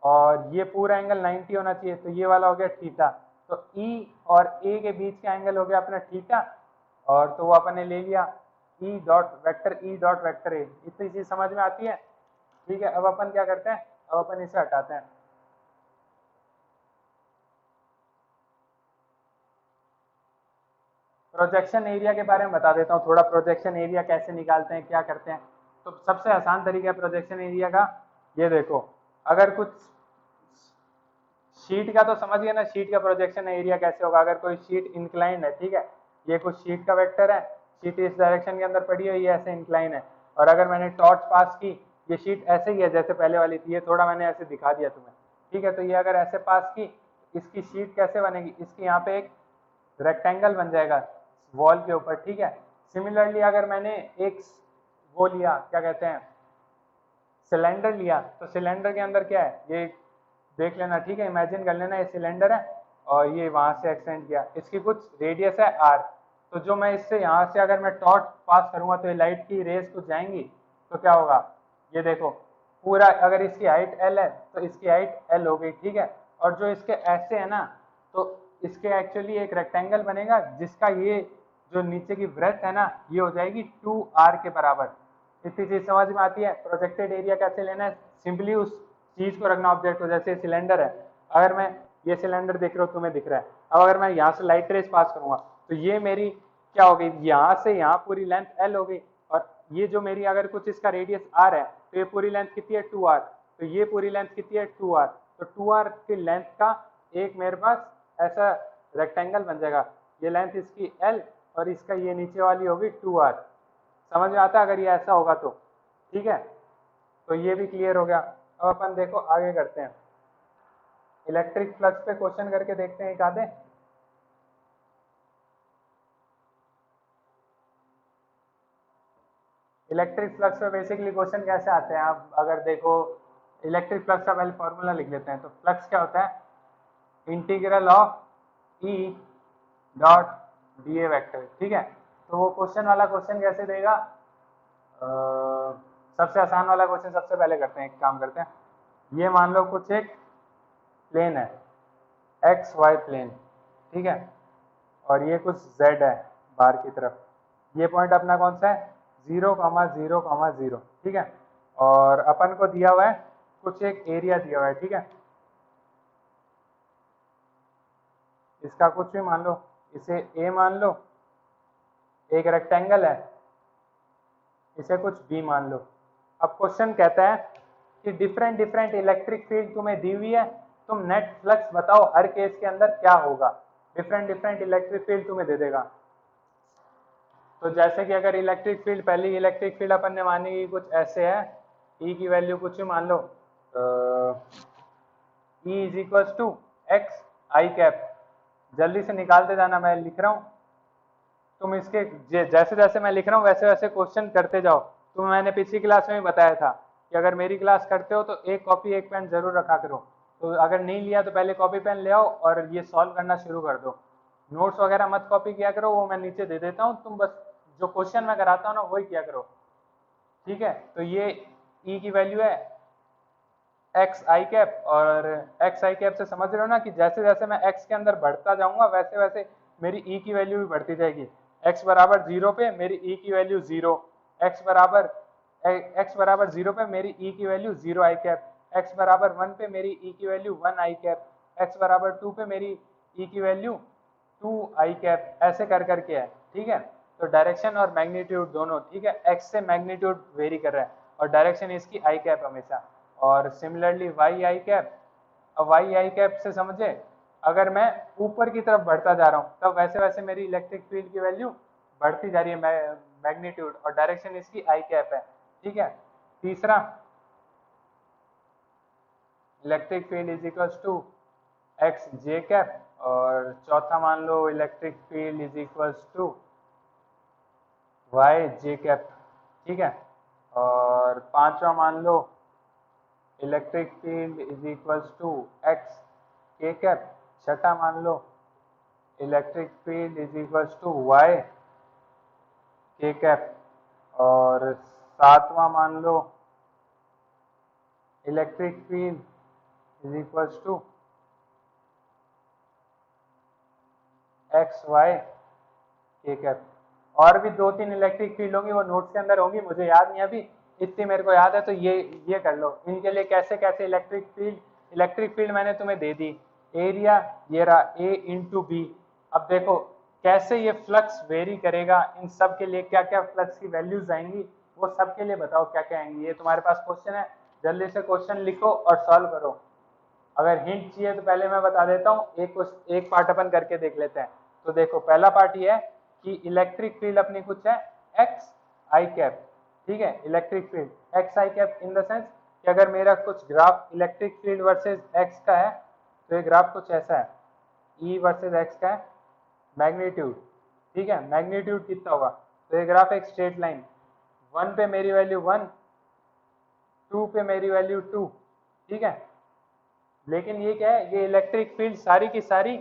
Speaker 1: और ये पूरा एंगल 90 होना चाहिए, तो ये वाला हो गया थीटा। तो ई और ए के बीच का एंगल हो गया अपना थीटा, और तो वो अपन ने ले लिया ई डॉट वेक्टर ए। इतनी चीज समझ में आती है, ठीक है। अब अपन क्या करते हैं, अब अपन इसे हटाते हैं। प्रोजेक्शन एरिया के बारे में बता देता हूँ थोड़ा, प्रोजेक्शन एरिया कैसे निकालते हैं, क्या करते हैं। तो सबसे आसान तरीका है प्रोजेक्शन एरिया का, ये देखो, अगर कुछ शीट का तो समझ गया ना, शीट का प्रोजेक्शन एरिया कैसे होगा। अगर कोई शीट इंक्लाइंड है, ठीक है, ये कुछ शीट का वेक्टर है, शीट इस डायरेक्शन के अंदर पड़ी है, ये ऐसे इंक्लाइन है, और अगर मैंने टॉर्च पास की, ये शीट ऐसे ही है जैसे पहले वाली थी, ये थोड़ा मैंने ऐसे दिखा दिया तुम्हें, ठीक है। तो ये अगर ऐसे पास की, इसकी शीट कैसे बनेगी, इसकी यहाँ पे एक रेक्टेंगल बन जाएगा वॉल के ऊपर, ठीक है। सिमिलरली अगर मैंने एक वो लिया, क्या कहते हैं, सिलेंडर लिया, तो सिलेंडर के अंदर क्या है, ये देख लेना, ठीक है, इमेजिन कर लेना, ये सिलेंडर है और ये वहां से एक्सटेंड किया, इसकी कुछ रेडियस है आर। तो जो मैं इससे यहाँ से अगर मैं टॉर्च पास करूंगा तो ये लाइट की रेज कुछ जाएंगी, तो क्या होगा, ये देखो, पूरा अगर इसकी हाइट एल है तो इसकी हाइट एल हो गई, ठीक है। और जो इसके ऐसे है ना, तो इसके एक्चुअली एक रेक्टेंगल बनेगा जिसका ये जो नीचे की ब्रेथ है ना, ये हो जाएगी 2r के बराबर। इतनी चीज समझ में आती है। प्रोजेक्टेड एरिया कैसे लेना है, सिंपली उस चीज को रखना ऑब्जेक्ट को, जैसे सिलेंडर है, अगर मैं ये सिलेंडर देख रहा हूँ, तुम्हें दिख रहा है, अब अगर मैं यहाँ से लाइट रेस पास करूंगा तो ये मेरी क्या हो गई, यहाँ से यहाँ पूरी लेंथ एल हो गई, और ये जो मेरी अगर कुछ इसका रेडियस आर है तो ये पूरी लेंथ कितनी है 2r, तो ये पूरी लेंथ कितनी है 2r, तो 2r की लेंथ का एक मेरे पास ऐसा रेक्टेंगल बन जाएगा, ये लेंथ इसकी l और इसका ये नीचे वाली होगी 2r। समझ में आता है अगर ये ऐसा होगा तो, ठीक है। तो ये भी क्लियर हो गया। अब अपन देखो आगे करते हैं, इलेक्ट्रिक फ्लक्स पे क्वेश्चन करके देखते हैं एक आधे। इलेक्ट्रिक फ्लक्स पे बेसिकली क्वेश्चन कैसे आते हैं, आप अगर देखो, इलेक्ट्रिक फ्लक्स का पहले फॉर्मूला लिख लेते हैं। तो फ्लक्स क्या होता है, integral of E dot D A vector, ठीक है। तो वो क्वेश्चन वाला क्वेश्चन कैसे देगा, सबसे आसान वाला क्वेश्चन सबसे पहले करते हैं, एक काम करते हैं, ये मान लो कुछ एक प्लेन है, एक्स वाई प्लेन, ठीक है, और ये कुछ जेड है बाहर की तरफ, ये पॉइंट अपना कौन सा है, 0,0,0, ठीक है। और अपन को दिया हुआ है कुछ एक एरिया दिया हुआ है, ठीक है, इसका कुछ भी मान लो, इसे ए मान लो, एक रेक्टेंगल है, इसे कुछ बी मान लो। अब क्वेश्चन कहता है कि डिफरेंट डिफरेंट इलेक्ट्रिक फील्ड तुम्हें दी हुई है, तुम नेट फ्लक्स बताओ हर केस के अंदर क्या होगा। डिफरेंट डिफरेंट इलेक्ट्रिक फील्ड तुम्हें दे देगा। तो जैसे कि अगर इलेक्ट्रिक फील्ड, पहली इलेक्ट्रिक फील्ड अपन ने मानी कि कुछ ऐसे है, ई की वैल्यू कुछ भी मान लो, E is equal to x i cap, जल्दी से निकालते जाना, मैं लिख रहा हूँ, तुम इसके जैसे जैसे मैं लिख रहा हूँ वैसे वैसे क्वेश्चन करते जाओ। तुम्हें मैंने पिछली क्लास में भी बताया था कि अगर मेरी क्लास करते हो तो एक कॉपी एक पेन जरूर रखा करो। तो अगर नहीं लिया तो पहले कॉपी पेन ले आओ और ये सॉल्व करना शुरू कर दो। नोट्स वगैरह मत कॉपी किया करो, वो मैं नीचे दे देता हूँ, तुम बस जो क्वेश्चन मैं कराता हूँ ना वही किया करो, ठीक है। तो ये ई की वैल्यू है एक्स आई कैप, और एक्स आई कैप से समझ रहे हो ना कि जैसे जैसे मैं एक्स के अंदर बढ़ता जाऊंगा वैसे वैसे मेरी ई की वैल्यू भी बढ़ती जाएगी। एक्स बराबर 0 पे मेरी ई की वैल्यू 0, एक्स बराबर 0 पे मेरी ई की वैल्यू 0 आई कैप, एक्स बराबर 1 पे मेरी ई की वैल्यू 1 आई कैप, एक्स बराबर 2 पे मेरी ई की वैल्यू 2 आई कैप, ऐसे कर करके है, ठीक है। तो डायरेक्शन और मैग्नीट्यूड दोनों, ठीक है, एक्स से मैग्नीट्यूड वेरी कर रहा है और डायरेक्शन इसकी आई कैप हमेशा। और सिमिलरली वाई आई कैप, अब वाई आई कैप से समझे, अगर मैं ऊपर की तरफ बढ़ता जा रहा हूँ तब वैसे वैसे मेरी इलेक्ट्रिक फील्ड की वैल्यू बढ़ती जा रही है, मैग्नीट्यूड, और डायरेक्शन इसकी आई कैप है, ठीक है। तीसरा, electric field is equal to x j cap, और चौथा मान लो electric field is equal to y j cap, ठीक है। और पांचवा मान लो electric field is equals to x के कैप। छठा मान लो electric field is equals to y k cap. और सातवां मान लो electric field is equals to x y k cap. और भी दो तीन इलेक्ट्रिक फील्ड होंगी, वो नोट्स के अंदर होंगी, मुझे याद नहीं अभी, इतनी मेरे को याद है। तो ये कर लो। इनके लिए कैसे कैसे इलेक्ट्रिक फील्ड मैंने तुम्हें दे दी। एरिया ये रहा ए इंटू बी। अब देखो कैसे ये फ्लक्स वेरी करेगा, इन सब के लिए क्या क्या फ्लक्स की वैल्यूज आएंगी, वो सब के लिए बताओ क्या क्या आएंगी। ये तुम्हारे पास क्वेश्चन है, जल्दी से क्वेश्चन लिखो और सॉल्व करो। अगर हिंट चाहिए तो पहले मैं बता देता हूँ, एक पार्ट अपन करके देख लेते हैं। तो देखो पहला पार्ट ये है कि इलेक्ट्रिक फील्ड अपनी कुछ है एक्स आई कैप, ठीक है। Electric field x i cap in the sense कि अगर मेरा कुछ graph electric field versus x का है, तो ये ग्राफ कुछ ऐसा है, ई वर्सेस एक्स का है, मैग्नीट्यूड, ठीक है। मैग्नीट्यूड कितना होगा, तो ये ग्राफ एक स्ट्रेट लाइन, 1 पे मेरी वैल्यू 1, 2 पे मेरी वैल्यू 2, ठीक है। लेकिन ये क्या है, ये इलेक्ट्रिक फील्ड सारी की सारी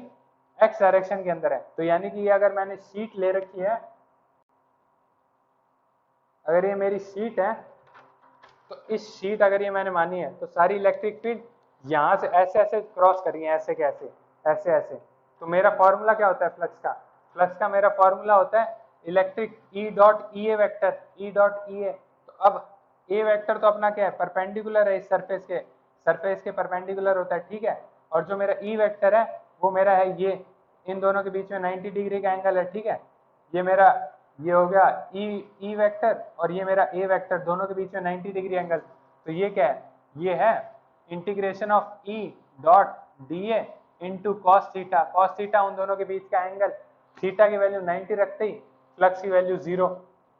Speaker 1: एक्स डायरेक्शन के अंदर है। तो यानी कि ये अगर मैंने शीट ले रखी है, अगर ये मेरी शीट है, तो इस शीट अगर ये मैंने मानी है, तो सारी इलेक्ट्रिक फील्ड यहाँ से ऐसे ऐसे क्रॉस कर रही है, ऐसे कैसे, ऐसे ऐसे। तो मेरा फॉर्मूला क्या होता है फ्लक्स का, फ्लक्स का मेरा फॉर्मूला होता है इलेक्ट्रिक ई डॉट ई ए वैक्टर, ई डॉट ई ए। तो अब ए वेक्टर तो अपना क्या है, परपेंडिकुलर है इस सरफेस के परपेंडिकुलर होता है, ठीक है। और जो मेरा ई वेक्टर है वो मेरा है ये, इन दोनों के बीच में 90 डिग्री का एंगल है, ठीक है। ये मेरा ये हो गया ई वेक्टर, और ये मेरा ए वेक्टर, दोनों के बीच में 90 डिग्री एंगल। तो ये क्या है, ये है integration of E dot D A into cos theta. Cos theta उन दोनों के बीच का एंगल, थीटा की वैल्यू 90 रखते ही फ्लक्स की वैल्यू 0।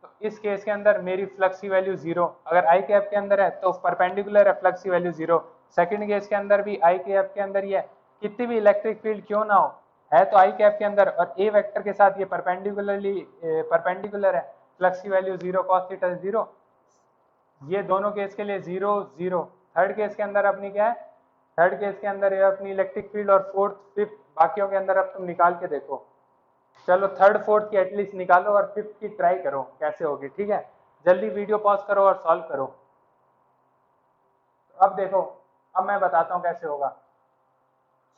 Speaker 1: तो इस केस के अंदर मेरी फ्लक्स की वैल्यू 0, अगर आई कैप के अंदर है तो परपेंडिकुलर है, फ्लक्स की वैल्यू 0। सेकंड केस के अंदर भी आई कैप के अंदर ही है, कितनी भी इलेक्ट्रिक फील्ड क्यों ना हो, है तो आई कैप के अंदर, और ए वेक्टर के साथ ये परपेंडिकुलर है, फ्लक्स की वैल्यू 0, कॉस थीटा 0। ये दोनों केस के लिए 0 0। थर्ड केस के अंदर अपनी क्या है, थर्ड केस के अंदर ये अपनी इलेक्ट्रिक फील्ड, और फोर्थ फिफ्थ बाकियों के अंदर अब तुम निकाल के देखो। चलो थर्ड फोर्थ की एटलीस्ट निकालो, और फिफ्थ की ट्राई करो कैसे होगी, ठीक है। जल्दी वीडियो पॉज करो और सॉल्व करो। अब देखो, अब मैं बताता हूँ कैसे होगा।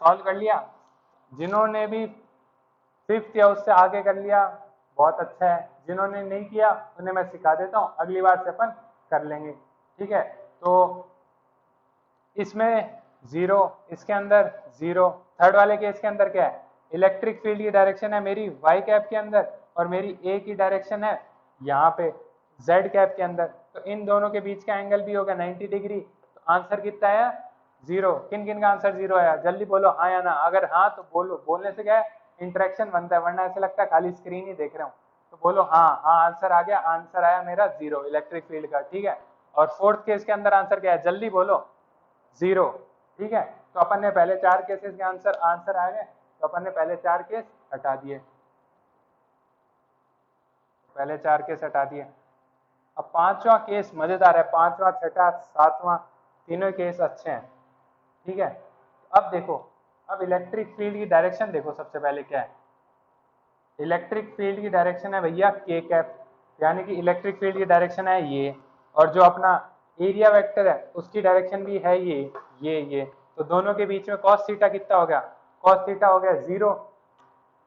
Speaker 1: सॉल्व कर लिया जिन्होंने भी फिफ्थ या उससे आगे कर लिया, बहुत अच्छा है। जिन्होंने नहीं किया उन्हें मैं सिखा देता हूँ, अगली बार से अपन कर लेंगे, ठीक है। तो इसमें 0, इसके अंदर 0। थर्ड वाले केस के अंदर क्या है, इलेक्ट्रिक फील्ड की डायरेक्शन है मेरी वाई कैप के अंदर, और मेरी ए की डायरेक्शन है यहाँ पे जेड कैप के अंदर। तो इन दोनों के बीच का एंगल भी होगा 90 डिग्री। तो आंसर कितना आया, 0। किन किन का आंसर 0 आया, जल्दी बोलो हाँ या ना। अगर हाँ तो बोलो, बोलने से क्या है इंटरेक्शन बनता है, वरना ऐसे लगता है खाली स्क्रीन ही देख रहे हो। तो बोलो हाँ हाँ, आंसर आ गया, आंसर आया मेरा 0 इलेक्ट्रिक फील्ड का, ठीक है। और फोर्थ केस के अंदर आंसर क्या है, जल्दी बोलो, 0, ठीक है। तो अपन ने पहले 4 केसेस के आंसर आ गए, तो अपन ने पहले 4 केस हटा दिए, पहले 4 केस हटा दिए। अब पांचवा केस मजेदार है, पांचवा छठा सातवां तीनों केस अच्छे हैं, ठीक है। अब देखो, अब इलेक्ट्रिक फील्ड की डायरेक्शन देखो, सबसे पहले क्या है, इलेक्ट्रिक फील्ड की डायरेक्शन है भैया के कैप, यानी कि इलेक्ट्रिक फील्ड की डायरेक्शन है ये। और जो अपना एरिया वेक्टर है उसकी डायरेक्शन भी है ये। तो दोनों के बीच में कॉस थीटा कितना हो गया, कॉस थीटा हो गया 0।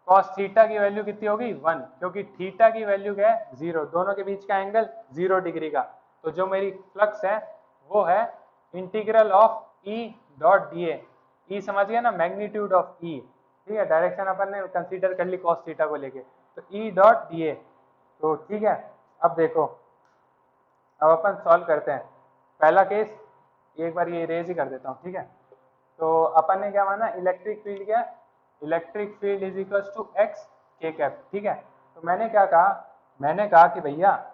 Speaker 1: कॉस थीटा की वैल्यू कितनी होगी 1, क्योंकि थीटा की वैल्यू क्या है 0, दोनों के बीच का एंगल 0 डिग्री का। तो जो मेरी फ्लक्स है वो है integral of E dot D A. E समझ गया ना, मैग्नीट्यूड ऑफ ई, ठीक है। डायरेक्शन अपन ने कंसीडर कर ली कॉस थीटा को लेके, तो ई डॉट डी ए। तो ठीक है, अब देखो, अब अपन सॉल्व करते हैं। पहला केस एक बार ये इरेज ही कर देता हूँ, ठीक है। तो अपन ने क्या माना, इलेक्ट्रिक फील्ड क्या, electric field is equal to x के कैप, ठीक है। तो मैंने क्या कहा, मैंने कहा कि भैया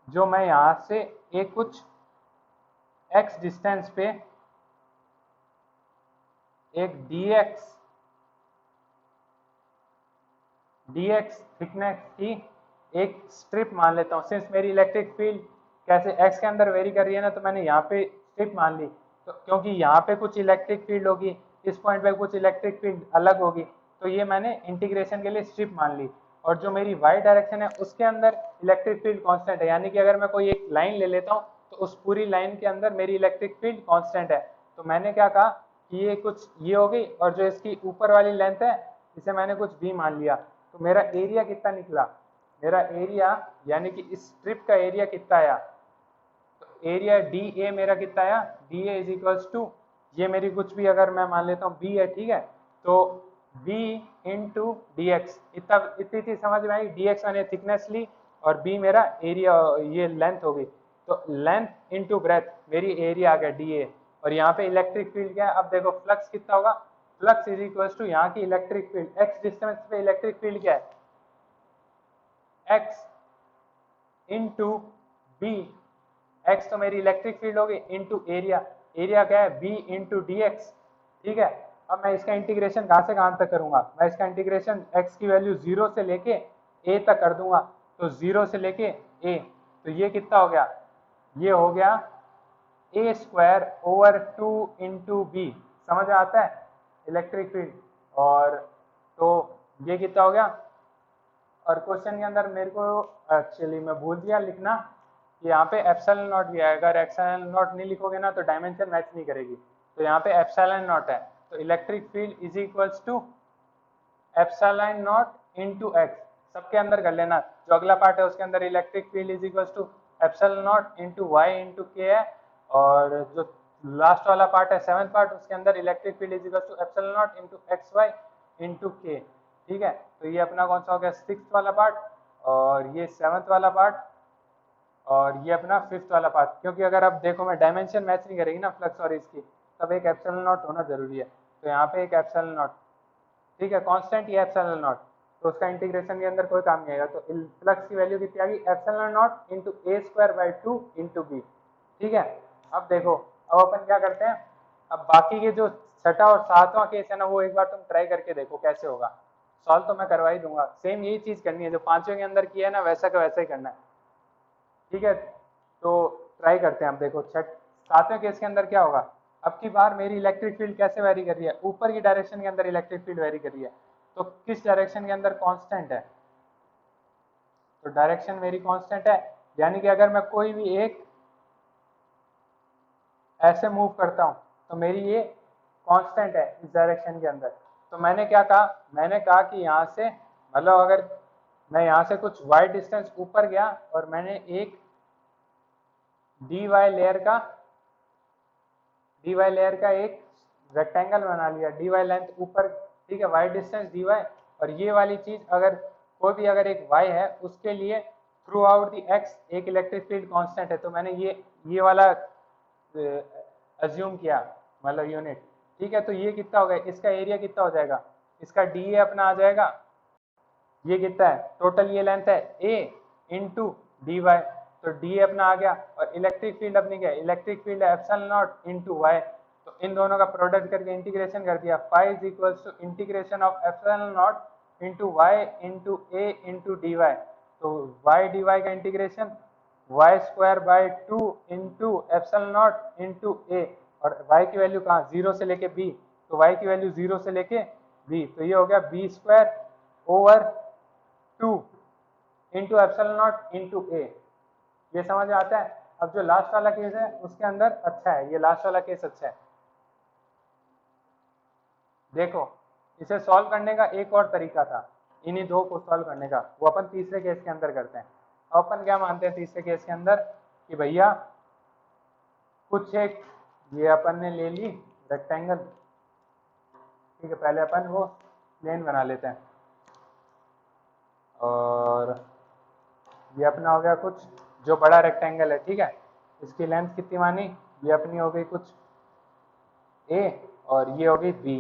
Speaker 1: जो मैं यहाँ से एक कुछ एक्स डिस्टेंस पे एक dx थिकनेस की एक स्ट्रिप मान लेता हूँ। सिंस मेरी इलेक्ट्रिक फील्ड कैसे एक्स के अंदर वेरी कर रही है ना, तो मैंने यहाँ पे स्ट्रिप मान ली, तो क्योंकि यहाँ पे कुछ इलेक्ट्रिक फील्ड होगी, इस पॉइंट पे कुछ इलेक्ट्रिक फील्ड अलग होगी, तो ये मैंने इंटीग्रेशन के लिए स्ट्रिप मान ली। और जो मेरी वाई डायरेक्शन है उसके अंदर इलेक्ट्रिक फील्ड कांस्टेंट है, यानी कि अगर मैं कोई एक लाइन ले लेता हूँ तो उस पूरी लाइन के अंदर मेरी इलेक्ट्रिक फील्ड कांस्टेंट है। तो मैंने क्या कहा कि ये कुछ ये हो गई, और जो इसकी ऊपर वाली लेंथ है इसे मैंने कुछ भी मान लिया। तो मेरा एरिया कितना निकला, मेरा एरिया यानी कि इस स्ट्रिप का एरिया कितना आया, तो एरिया डी ए मेरा कितना आया, D A is equals to, ये मेरी कुछ भी अगर मैं मान लेता हूँ बी है, ठीक है, तो बी इंटू डी एक्स, इतनी चीज समझ में आई। डी एक्स मैंने थिकनेस ली और बी मेरा एरिया, ये लेंथ हो गई, तो लेंथ इंटू ब्रेथ मेरी एरिया आ गया डी ए। और यहाँ पे इलेक्ट्रिक फील्ड क्या है, अब देखो फ्लक्स कितना होगा, फ्लक्स इज इक्वल्स टू यहाँ की इलेक्ट्रिक फील्ड, एक्स डिस्टेंस पे इलेक्ट्रिक फील्ड क्या है, एक्स इंटू बी, एक्स तो मेरी इलेक्ट्रिक फील्ड होगी, इंटू एरिया, एरिया क्या है बी इंटू डी एक्स, ठीक है। अब मैं इसका इंटीग्रेशन कहाँ से कहाँ तक करूंगा, मैं इसका इंटीग्रेशन एक्स की वैल्यू 0 से लेके ए तक कर दूंगा, तो 0 से लेके ए, तो ये कितना हो गया, ये हो गया ए स्क्वायर ओवर 2 इंटू बी, समझ में आता है इलेक्ट्रिक फील्ड। और तो ये कितना हो गया, और क्वेश्चन के अंदर मेरे को एक्चुअली मैं भूल गया लिखना कि यहाँ पे एप्सिलॉन नॉट भी है, अगर एप्सिलॉन नॉट नहीं लिखोगे ना तो डायमेंशन मैच नहीं करेगी, तो यहाँ पे एप्सिलॉन नॉट है, तो electric field is equals to epsilon naught into X, सबके अंदर कर लेना, जो अगला पार्ट है उसके अंदर electric field is equals to epsilon naught into Y into K है, और जो लास्ट वाला पार्ट है सेवंथ पार्ट, उसके अंदर electric field is equals to epsilon naught into X Y into K, ठीक है। तो ये अपना कौन सा हो गया, सिक्स्थ वाला पार्ट, और ये सेवंथ वाला पार्ट, और ये अपना फिफ्थ वाला पार्ट। क्योंकि अगर आप देखो मैं डायमेंशन मैच नहीं करेगी ना फ्लक्स और इसकी, तब एक एप्सिलॉन नॉट होना जरूरी है, तो यहाँ पे एक एप्सिलॉन नॉट, ठीक है, कांस्टेंट ये एप्सिलॉन नॉट, तो उसका इंटीग्रेशन के अंदर कोई काम नहीं आएगा, तो फ्लक्स की वैल्यू कितनी आ गई, epsilon naught into A square by 2 into B, ठीक है। अब देखो, अब अपन क्या करते हैं, अब बाकी के जो छठा और सातवां केस है ना, वो एक बार तुम ट्राई करके देखो कैसे होगा, सॉल्व तो मैं करवा ही दूंगा, सेम यही चीज करनी है जो पांचवें के अंदर किया है ना, वैसा का वैसा ही करना है, ठीक है। तो ट्राई करते हैं, अब देखो सातवें केस के अंदर क्या होगा, अब की बार मेरी इलेक्ट्रिक फील्ड कैसे वेरी कर रही है, ऊपर की डायरेक्शन के अंदर इलेक्ट्रिक फील्ड वेरी कर रही है, तो किस डायरेक्शन के अंदर कांस्टेंट है, तो डायरेक्शन मेरी कांस्टेंट है, यानी कि अगर मैं कोई भी एक ऐसे मूव करता हूं तो मेरी ये कांस्टेंट है इस डायरेक्शन के अंदर। तो मैंने क्या कहा, मैंने कहा कि यहाँ से मतलब अगर मैं यहाँ से कुछ y डिस्टेंस ऊपर गया और मैंने एक dy लेयर का एक रेक्टेंगल बना लिया, dy लेंथ ऊपर, ठीक है, y डिस्टेंस dy, और ये वाली चीज अगर कोई भी अगर एक y है उसके लिए थ्रू आउट दी x एक इलेक्ट्रिक फील्ड कांस्टेंट है, तो मैंने ये वाला अज्यूम किया, मतलब यूनिट, ठीक है। तो ये कितना हो गया, इसका एरिया कितना हो जाएगा, इसका डी ए अपना आ जाएगा, ये कितना है टोटल, ये लेंथ है ए इंटू डी वाई, तो डी अपना आ गया, और इलेक्ट्रिक फील्ड अपनी क्या है, इलेक्ट्रिक फील्ड है एप्सिलॉन नॉट इंटू वाई, तो इन दोनों का प्रोडक्ट करके इंटीग्रेशन कर दिया, phi is equals to integration of epsilon naught into y into a into D y, तो वाई डी वाई का integration y square by 2 into epsilon naught into a, और y की वैल्यू कहाँ, 0 से लेके b, तो y की value 0 से लेके b, तो ये हो गया b square over 2 into epsilon naught into a, ये समझ में आता है। अब जो लास्ट वाला केस है उसके अंदर अच्छा है, ये लास्ट वाला केस अच्छा है। देखो, इसे सॉल्व करने का एक और तरीका था, इन्हीं दो को सॉल्व करने का, वो अपन तीसरे केस के अंदर करते हैं। अपन क्या मानते हैं तीसरे केस के अंदर कि भैया कुछ एक ये अपन ने ले ली रेक्टेंगल, ठीक है, पहले अपन वो प्लेन बना लेते हैं, और ये अपना हो गया कुछ जो बड़ा रेक्टेंगल है, ठीक है, इसकी लेंथ कितनी मानी, ये अपनी हो गई कुछ ए और ये हो गई बी।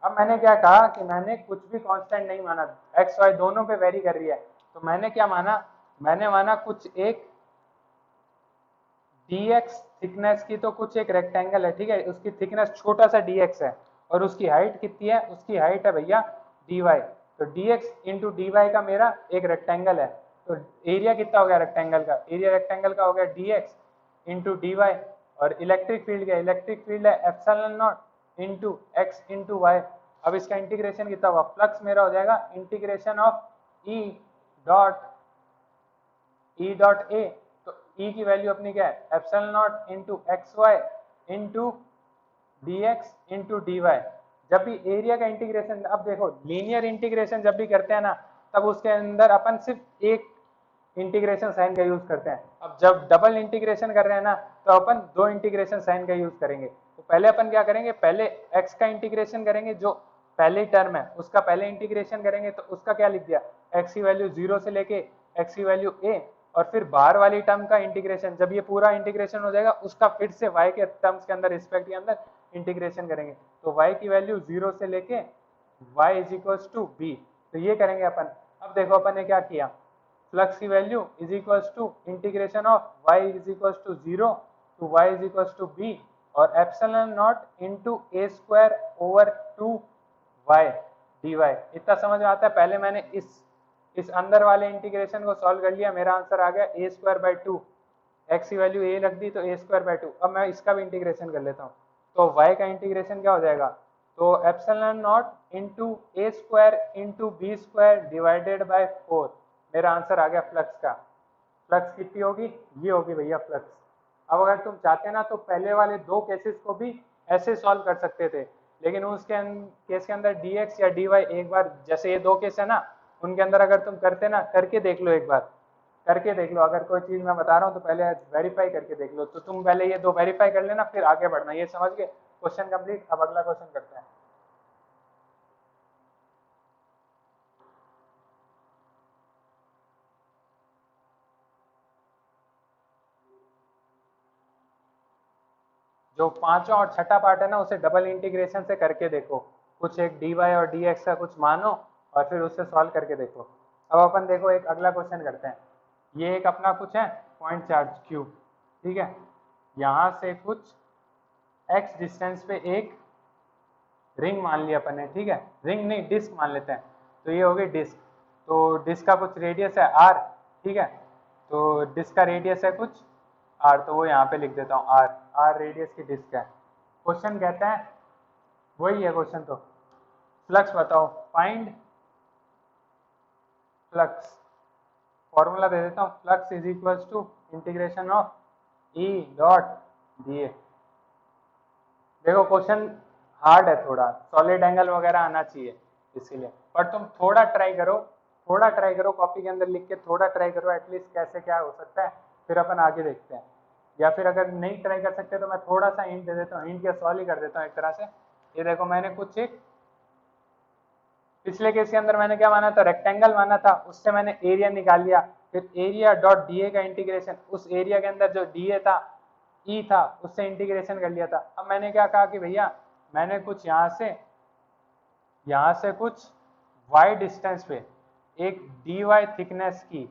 Speaker 1: अब मैंने क्या कहा कि मैंने कुछ भी कांस्टेंट नहीं माना, एक्स वाई दोनों पे वेरी कर रही है, तो मैंने क्या माना, मैंने माना कुछ एक dx थिकनेस की, तो कुछ एक रेक्टेंगल है, ठीक है, उसकी थिकनेस छोटा सा dx है, और उसकी हाइट कितनी है, उसकी हाइट है भैया dy, तो dx इंटू डी वाई का मेरा एक रेक्टेंगल है, तो एरिया कितना हो गया रेक्टेंगल का, एरिया रेक्टेंगल का हो गया dx इंटू डी वाई। और इलेक्ट्रिक फील्ड क्या, इलेक्ट्रिक फील्ड है epsilon naught into X into Y. अब इसका इंटीग्रेशन कितना होगा, फ्लक्स मेरा हो जाएगा integration of E dot A. तो ई की वैल्यू अपनी क्या है, epsilon naught into X Y into D X into D Y. जब भी एरिया का इंटीग्रेशन, अब देखो लीनियर इंटीग्रेशन जब भी करते हैं ना, तब उसके अंदर अपन सिर्फ एक इंटीग्रेशन साइन का यूज करते हैं। अब जब डबल इंटीग्रेशन कर रहे हैं ना, तो अपन दो इंटीग्रेशन साइन का यूज करेंगे। तो पहले अपन क्या करेंगे, पहले x का इंटीग्रेशन करेंगे, जो पहली टर्म है उसका पहले इंटीग्रेशन करेंगे, तो उसका क्या लिख दिया, x की वैल्यू 0 से लेके x की वैल्यू a, और फिर बाहर वाली टर्म का इंटीग्रेशन, जब ये पूरा इंटीग्रेशन हो जाएगा उसका फिर से y के टर्म्स के अंदर रिस्पेक्ट के अंदर इंटीग्रेशन करेंगे। तो y की वैल्यू 0 से लेके y is equals to B, तो ये करेंगे अपन। अब देखो अपन ने क्या किया, फ्लक्स की value is equals to integration of y is equals to 0 to y is equals to b, और epsilon naught into a square over 2y dy। इतना समझ में आता है। पहले मैंने इस अंदर वाले इंटीग्रेशन को सॉल्व कर लिया, मेरा आंसर आ गया a स्क्वायर बाई 2, x की वैल्यू a रख दी तो a स्क्वायर बाई 2। अब मैं इसका भी इंटीग्रेशन कर लेता हूँ, तो y का इंटीग्रेशन क्या हो जाएगा, तो epsilon naught into a square into b square divided by 4। मेरा आंसर आ गया फ्लक्स का। फ्लक्स कितनी होगी, ये होगी भैया फ्लक्स। अब अगर तुम चाहते ना तो पहले वाले दो केसेस को भी ऐसे सॉल्व कर सकते थे, लेकिन उसके केस के अंदर dx या dy एक बार, जैसे ये दो केस है ना, उनके अंदर अगर तुम करते ना, करके देख लो, एक बार करके देख लो। अगर कोई चीज मैं बता रहा हूँ तो पहले वेरीफाई करके देख लो। तो तुम पहले ये दो वेरीफाई कर लेना, फिर आगे बढ़ना। ये समझ गए, क्वेश्चन कंप्लीट। अब अगला क्वेश्चन करते हैं। जो पांचवा और छठा पार्ट है ना, उसे डबल इंटीग्रेशन से करके देखो। कुछ एक dy और dx का कुछ मानो और फिर उससे सॉल्व करके देखो। अब अपन देखो एक अगला क्वेश्चन करते हैं। ये एक अपना कुछ है पॉइंट चार्ज क्यूब, ठीक है। यहाँ से कुछ x डिस्टेंस पे एक रिंग मान लिया अपन ने, ठीक है। रिंग नहीं, डिस्क मान लेते हैं। तो ये हो गई डिस्क। तो डिस्क का कुछ रेडियस है r, ठीक है। तो डिस्क का रेडियस है कुछ r, तो वो यहाँ पे लिख देता हूँ r रेडियस की डिस्क है। क्वेश्चन कहता है, वही है क्वेश्चन, तो फ्लक्स बताओ, फाइंड फ्लक्स। फॉर्मूला दे देता हूँ, flux is equals to integration of E dot D A. देखो क्वेश्चन हार्ड है थोड़ा, सॉलिड एंगल वगैरह आना चाहिए इसीलिए, पर तुम थोड़ा ट्राई करो, थोड़ा ट्राई करो, कॉपी के अंदर लिख के थोड़ा ट्राई करो एटलीस्ट, कैसे क्या हो सकता है, फिर अपन आगे देखते हैं। या फिर अगर नहीं ट्राई कर सकते तो मैं थोड़ा सा हिंट दे देता हूँ, हिंट या सॉल्व ही कर देता हूँ एक तरह से। ये देखो मैंने कुछ एक पिछले केस के अंदर मैंने क्या माना था, रेक्टेंगल माना था, उससे मैंने एरिया निकाल लिया। फिर एरिया डॉट डी ए का इंटीग्रेशन, उस एरिया के अंदर जो डी ए था, ई था, उससे इंटीग्रेशन कर लिया था। अब मैंने क्या कहा कि भैया मैंने कुछ यहाँ से कुछ y डिस्टेंस पे एक dy थिकनेस की,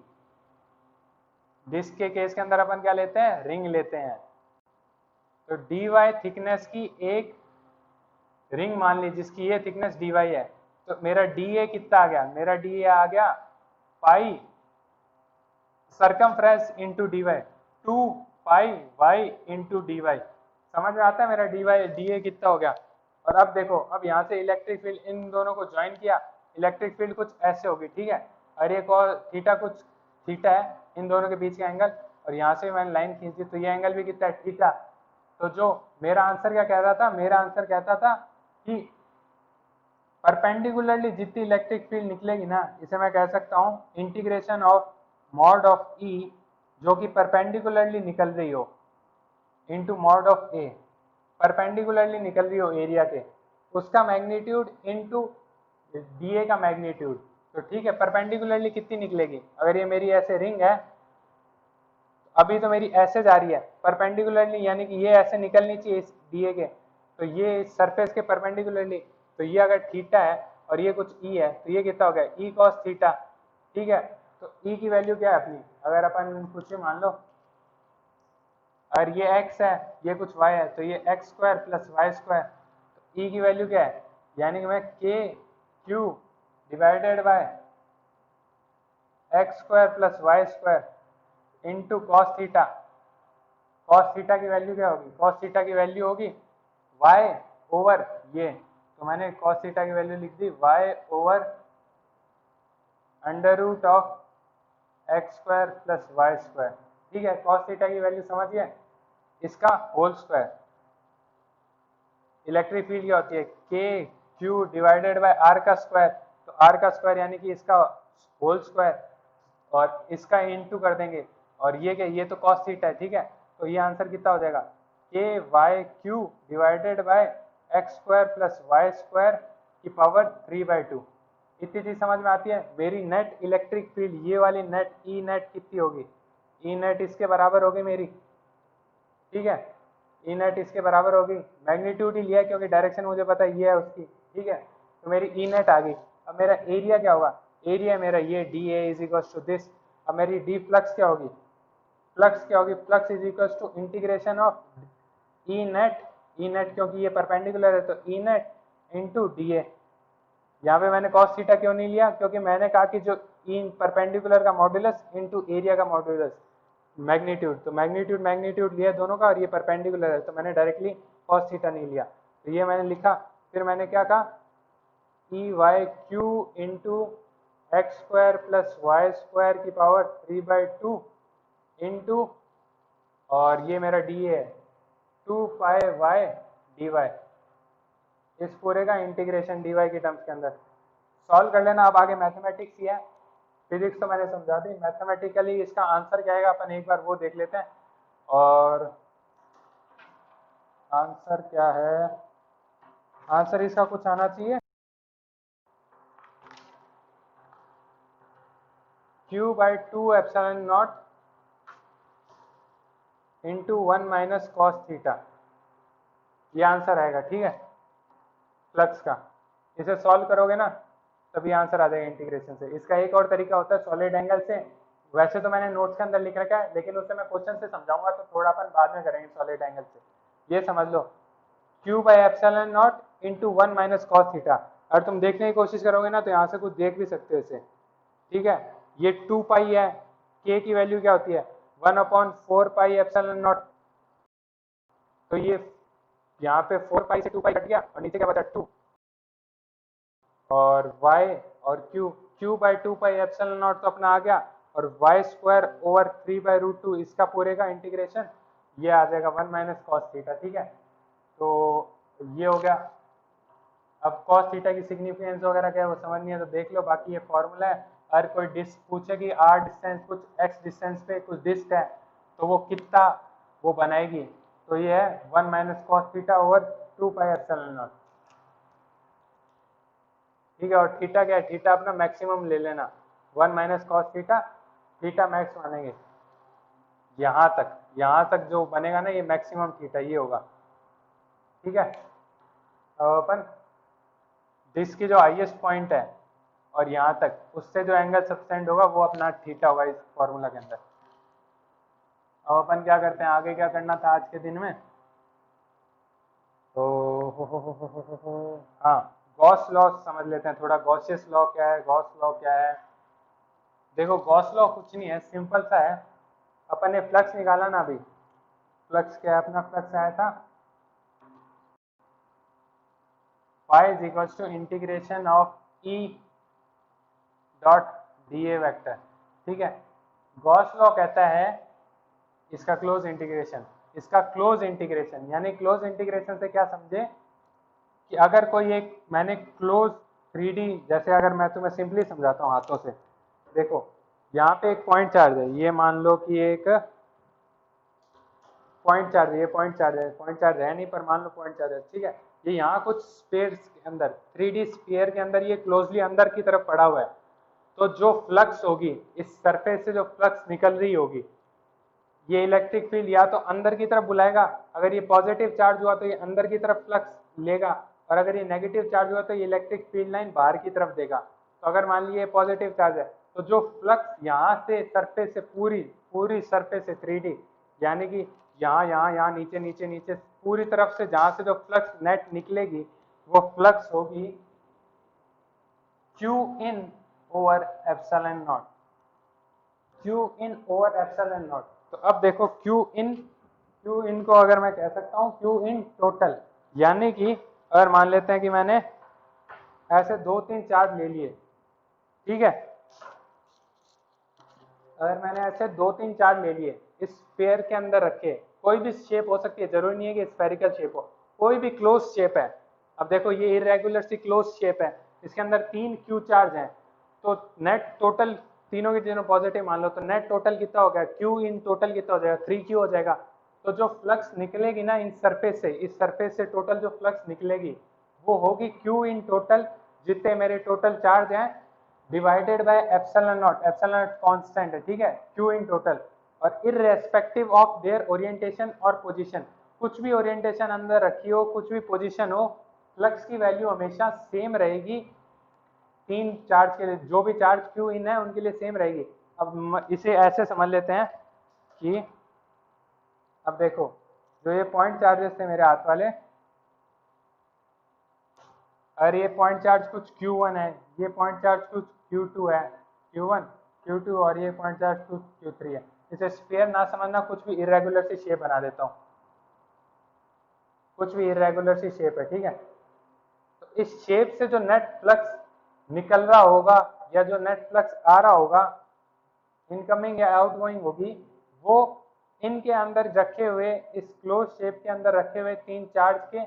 Speaker 1: डिस्क के केस के अंदर अपन क्या लेते हैं, रिंग लेते हैं। तो dy थिकनेस की एक रिंग मान ली जिसकी ये थिकनेस dy है। तो मेरा dA कितना आ गया, मेरा dA आ गया पाई सर्कमफ्रेंस इंटू dy, 2 पाई y इंटू dy। समझ में आता है मेरा dA कितना हो गया। और अब देखो, अब यहाँ से इलेक्ट्रिक फील्ड इन दोनों को ज्वाइन किया, इलेक्ट्रिक फील्ड कुछ ऐसे होगी, ठीक है। और एक और थीटा, कुछ थीटा है इन दोनों के बीच का एंगल, और यहाँ से मैंने लाइन खींची तो ये एंगल भी कितना है, थीटा। तो जो मेरा आंसर क्या कह रहा था, मेरा आंसर कहता था कि परपेंडिकुलरली जितनी इलेक्ट्रिक फील्ड निकलेगी ना, इसे मैं कह सकता हूँ इंटीग्रेशन ऑफ मॉड ऑफ ई, जो कि परपेंडिकुलरली निकल रही हो, into mod of A, perpendicularly निकल रही हो एरिया के, उसका मैग्नीट्यूड इनटू डीए का मैग्नीट्यूड। तो ठीक है, परपेंडिकुलरली कितनी निकलेगी, अगर ये मेरी ऐसे रिंग है, अभी तो मेरी ऐसे जा रही है परपेंडिकुलरली, यानी कि ये ऐसे निकलनी चाहिए इस डीए के, तो ये सरफेस के परपेंडिकुलरली। तो ये अगर थीटा है और ये कुछ ई है, तो ये कितना हो गया, ई कॉस थीटा, ठीक है। तो ई की वैल्यू क्या है अपनी, अगर अपन कुछ मान लो, अगर ये x है, ये कुछ y है, तो ये x square plus Y square. तो ई की वैल्यू क्या है, यानी कि मैं k Q divided by X square plus Y square into cos theta. Cos theta की वैल्यू क्या होगी? कॉस थीटा की वैल्यू होगी y ओवर ये, तो मैंने कॉस थीटा की वैल्यू लिख दी y over under root of X square plus Y square. ठीक है, कॉस थीटा की वैल्यू समझिए, इसका होल स्क्वायर। इलेक्ट्रिक फील्ड क्या होती है? के क्यू डिवाइडेड बाय आर का स्क्वायर, तो आर का स्क्वायर यानी कि इसका होल स्क्वायर, और इसका इनटू कर देंगे, और ये क्या, ये तो कॉस थीटा है। ठीक है, तो ये आंसर कितना हो जाएगा? K Y Q divided by X square plus Y square की पावर 3/2। इतनी चीज समझ में आती है? मेरी नेट इलेक्ट्रिक फील्ड, ये वाली नेट ई नेट कितनी होगी? ई नेट इसके बराबर होगी मेरी। ठीक है, ई नेट इसके बराबर होगी, मैग्नीट्यूड ही लिया क्योंकि डायरेक्शन मुझे पता है ये है उसकी। ठीक है, तो मेरी ई नेट आ गई। अब मेरा एरिया क्या होगा? एरिया मेरा ये D A is equal to this. अब मेरी डी फ्लक्स क्या होगी? फ्लक्स क्या होगी? Flux is equal to integration of E net, E net क्योंकि ये परपेंडिकुलर है तो E net into D A. यहाँ पे मैंने कॉस थीटा क्यों नहीं लिया? क्योंकि मैंने कहा कि जो ई परपेंडिकुलर का मॉड्यूलस इंटू एरिया का मॉड्यूलस मैग्नीट्यूड, तो मैग्नीट्यूड मैग्नीट्यूड लिया दोनों का, और ये परपेंडिकुलर है तो मैंने डायरेक्टली कॉस थीटा नहीं लिया, तो ये मैंने लिखा। फिर मैंने क्या कहा? E Y Q into X square plus Y square की पावर 3/2 इंटू, और ये मेरा डी है 2 पाई वाई डी वाई, इस पूरे का इंटीग्रेशन डी वाई के टर्म्स के अंदर सॉल्व कर लेना। अब आगे मैथमेटिक्स ही है, फिजिक्स तो मैंने समझा दी, मैथमेटिकली इसका आंसर क्या आएगा अपन एक बार वो देख लेते हैं। और आंसर क्या है? आंसर इसका कुछ आना चाहिए, q/2 epsilon naught into 1 minus cos theta, ये आंसर आएगा। ठीक है, फ्लक्स का इसे सॉल्व करोगे ना तभी आंसर आ जाएगा इंटीग्रेशन से। इसका एक और तरीका होता है सॉलिड एंगल से, वैसे तो मैंने नोट्स के अंदर लिख रखा है लेकिन उससे मैं क्वेश्चन से समझाऊंगा तो थोड़ा अपन बाद में करेंगे सॉलिड एंगल से। ये समझ लो q/एप्सिलॉन naught into 1 minus cos theta. अगर तुम देखने की कोशिश करोगे ना तो यहाँ से कुछ देख भी सकते हो इसे। ठीक है, ये 2 पाई है, k की वैल्यू क्या होती है? 1/4 पाई एप्सिलॉन नॉट, तो ये यहाँ पे 4 पाई से 2 पाई कट गया और नीचे क्या बचा? 2, और y और q/2 पाई एप्सिलॉन नॉट तो अपना आ गया, और y स्क्वायर ओवर 3/√2 इसका पूरे का इंटीग्रेशन, ये आ जाएगा 1 माइनस कॉस थीटा। ठीक है, तो ये हो गया। अब कॉस थीटा की सिग्निफिकेंस वगैरह क्या है वो समझ नहीं है तो देख लो, बाकी ये फॉर्मूला है। अगर कोई डिस्क पूछे कि r डिस्टेंस कुछ x डिस्टेंस पे कुछ डिस्क है तो वो कितना वो बनाएगी, तो ये है 1 minus cos theta over 2 pi epsilon not. ठीक है, और थीटा क्या है? थीटा अपना मैक्सिमम ले लेना, 1 minus cos theta, theta max मानेंगे यहाँ तक जो बनेगा ना ये मैक्सिमम थीटा ये होगा। ठीक है, अब अपन डिस्क की जो हाईएस्ट पॉइंट है और यहाँ तक उससे जो एंगल सबटेंड होगा वो अपना थीटा होगा इस फॉर्मूला के अंदर। अब अपन क्या करते हैं, आगे क्या करना था आज के दिन में, तो हाँ गॉस लॉ समझ लेते हैं थोड़ा। गॉसियस लॉ क्या है, गॉस लॉ क्या है? देखो गॉस लॉ कुछ नहीं है, सिंपल सा है। अपन ने फ्लक्स निकाला ना अभी, फ्लक्स क्या है अपना? फ्लक्स आया था phi is equals to integration of E dot D A vector. ठीक है, गॉस लॉ कहता है इसका क्लोज इंटीग्रेशन, इसका क्लोज इंटीग्रेशन यानी क्लोज इंटीग्रेशन से क्या समझे कि अगर कोई एक मैंने क्लोज 3D, जैसे अगर मैं तुम्हें सिंपली समझाता हूँ हाथों से, देखो यहाँ पे एक पॉइंट चार्ज है, ये मान लो कि एक पॉइंट चार्ज है, ये पॉइंट चार्ज है नहीं पर मान लो पॉइंट चार्ज है। ठीक है, ये यहाँ कुछ स्पेस के अंदर 3D स्फीयर के अंदर ये क्लोजली अंदर की तरफ पड़ा हुआ है, तो जो फ्लक्स होगी इस सरफेस से जो फ्लक्स निकल रही होगी, ये इलेक्ट्रिक फील्ड या तो अंदर की तरफ बुलाएगा, अगर ये पॉजिटिव चार्ज हुआ तो ये अंदर की तरफ फ्लक्स लेगा, और अगर ये नेगेटिव चार्ज हुआ तो ये इलेक्ट्रिक फील्ड लाइन बाहर की तरफ देगा। तो अगर मान लीजिए पॉजिटिव चार्ज है तो जो फ्लक्स यहाँ से सरफेस से पूरी सरफेस से 3D यानी कि यहाँ नीचे नीचे नीचे पूरी तरफ से जहाँ से जो फ्लक्स नेट निकलेगी वो फ्लक्स होगी Q in over epsilon naught, q in over epsilon not. तो अब देखो क्यू इन को अगर मैं कह सकता हूँ क्यू इन टोटल, यानी कि अगर मान लेते हैं कि मैंने ऐसे 2-3 चार्ज ले लिए, ठीक है, अगर मैंने ऐसे 2-3 चार्ज ले लिए, इस स्फीयर के अंदर रखे, कोई भी शेप हो सकती है, जरूरी नहीं है कि स्फेरिकल शेप हो, कोई भी क्लोज शेप है। अब देखो ये इरेगुलर सी क्लोज शेप है, इसके अंदर 3 क्यू चार्ज हैं, तो नेट टोटल तीनों के तीनों पॉजिटिव मान लो, तो नेट टोटल कितना हो गया, क्यू इन टोटल कितना हो जाएगा, 3Q हो जाएगा। तो जो फ्लक्स निकलेगी ना इन सरफेस से, इस सरफेस से टोटल जो फ्लक्स निकलेगी वो होगी क्यू इन टोटल, जितने मेरे टोटल चार्ज हैं divided by epsilon not, epsilon not constant है, ठीक है, क्यू इन टोटल, और इररेस्पेक्टिव ऑफ देयर ओरिएंटेशन और पोजीशन, कुछ भी ओरिएंटेशन अंदर रखी हो, कुछ भी पोजीशन हो, फ्लक्स की वैल्यू हमेशा सेम रहेगी, 3 चार्ज के लिए, जो भी चार्ज क्यू इन है उनके लिए सेम रहेगी। अब इसे ऐसे समझ लेते हैं कि अब देखो जो ये पॉइंट चार्जेस थे मेरे हाथ वाले, अगर ये पॉइंट चार्ज कुछ Q1 है, ये पॉइंट चार्ज कुछ Q2 है, Q1 Q2, और ये पॉइंट चार्ज कुछ Q3 है। इसे स्फीयर ना समझना, कुछ भी इरेगुलर सी शेप बना देता हूँ, कुछ भी इरेगुलर सी शेप है, ठीक है। तो इस शेप से जो नेट फ्लक्स निकल रहा होगा या जो नेट फ्लक्स आ रहा होगा, इनकमिंग या आउटगोइंग होगी, वो इनके अंदर रखे हुए, इस क्लोज शेप के अंदर रखे हुए 3 चार्ज के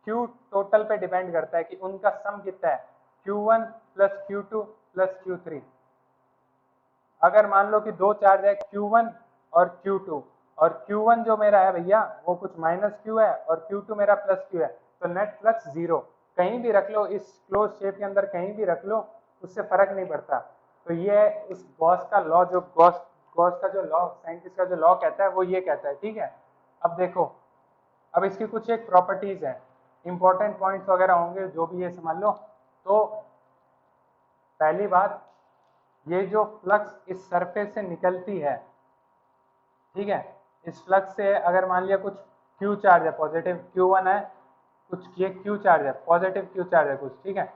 Speaker 1: क्यू टोटल पे डिपेंड करता है कि उनका सम कितना है, Q1 plus Q2 plus Q3। अगर मान लो कि 2 चार्ज है Q1 और Q2, और Q1 जो मेरा है भैया वो कुछ माइनस Q है और Q2 मेरा प्लस Q है, तो नेट फ्लक्स 0, कहीं भी रख लो इस क्लोज शेप के अंदर, कहीं भी रख लो, उससे फर्क नहीं पड़ता। तो ये है उस गॉस का लॉ, जो गॉस का जो लॉ, साइंटिस्ट का जो लॉ कहता है वो ये कहता है, ठीक है। अब देखो, अब इसकी कुछ एक प्रॉपर्टीज है, इंपॉर्टेंट पॉइंट्स वगैरह होंगे जो भी, ये समझ लो। तो पहली बात, ये जो फ्लक्स इस सरफेस से निकलती है, ठीक है, इस फ्लक्स से अगर मान लिया कुछ Q चार्ज है, पॉजिटिव Q1 है, कुछ ये Q चार्ज है, पॉजिटिव Q चार्ज है कुछ, ठीक है,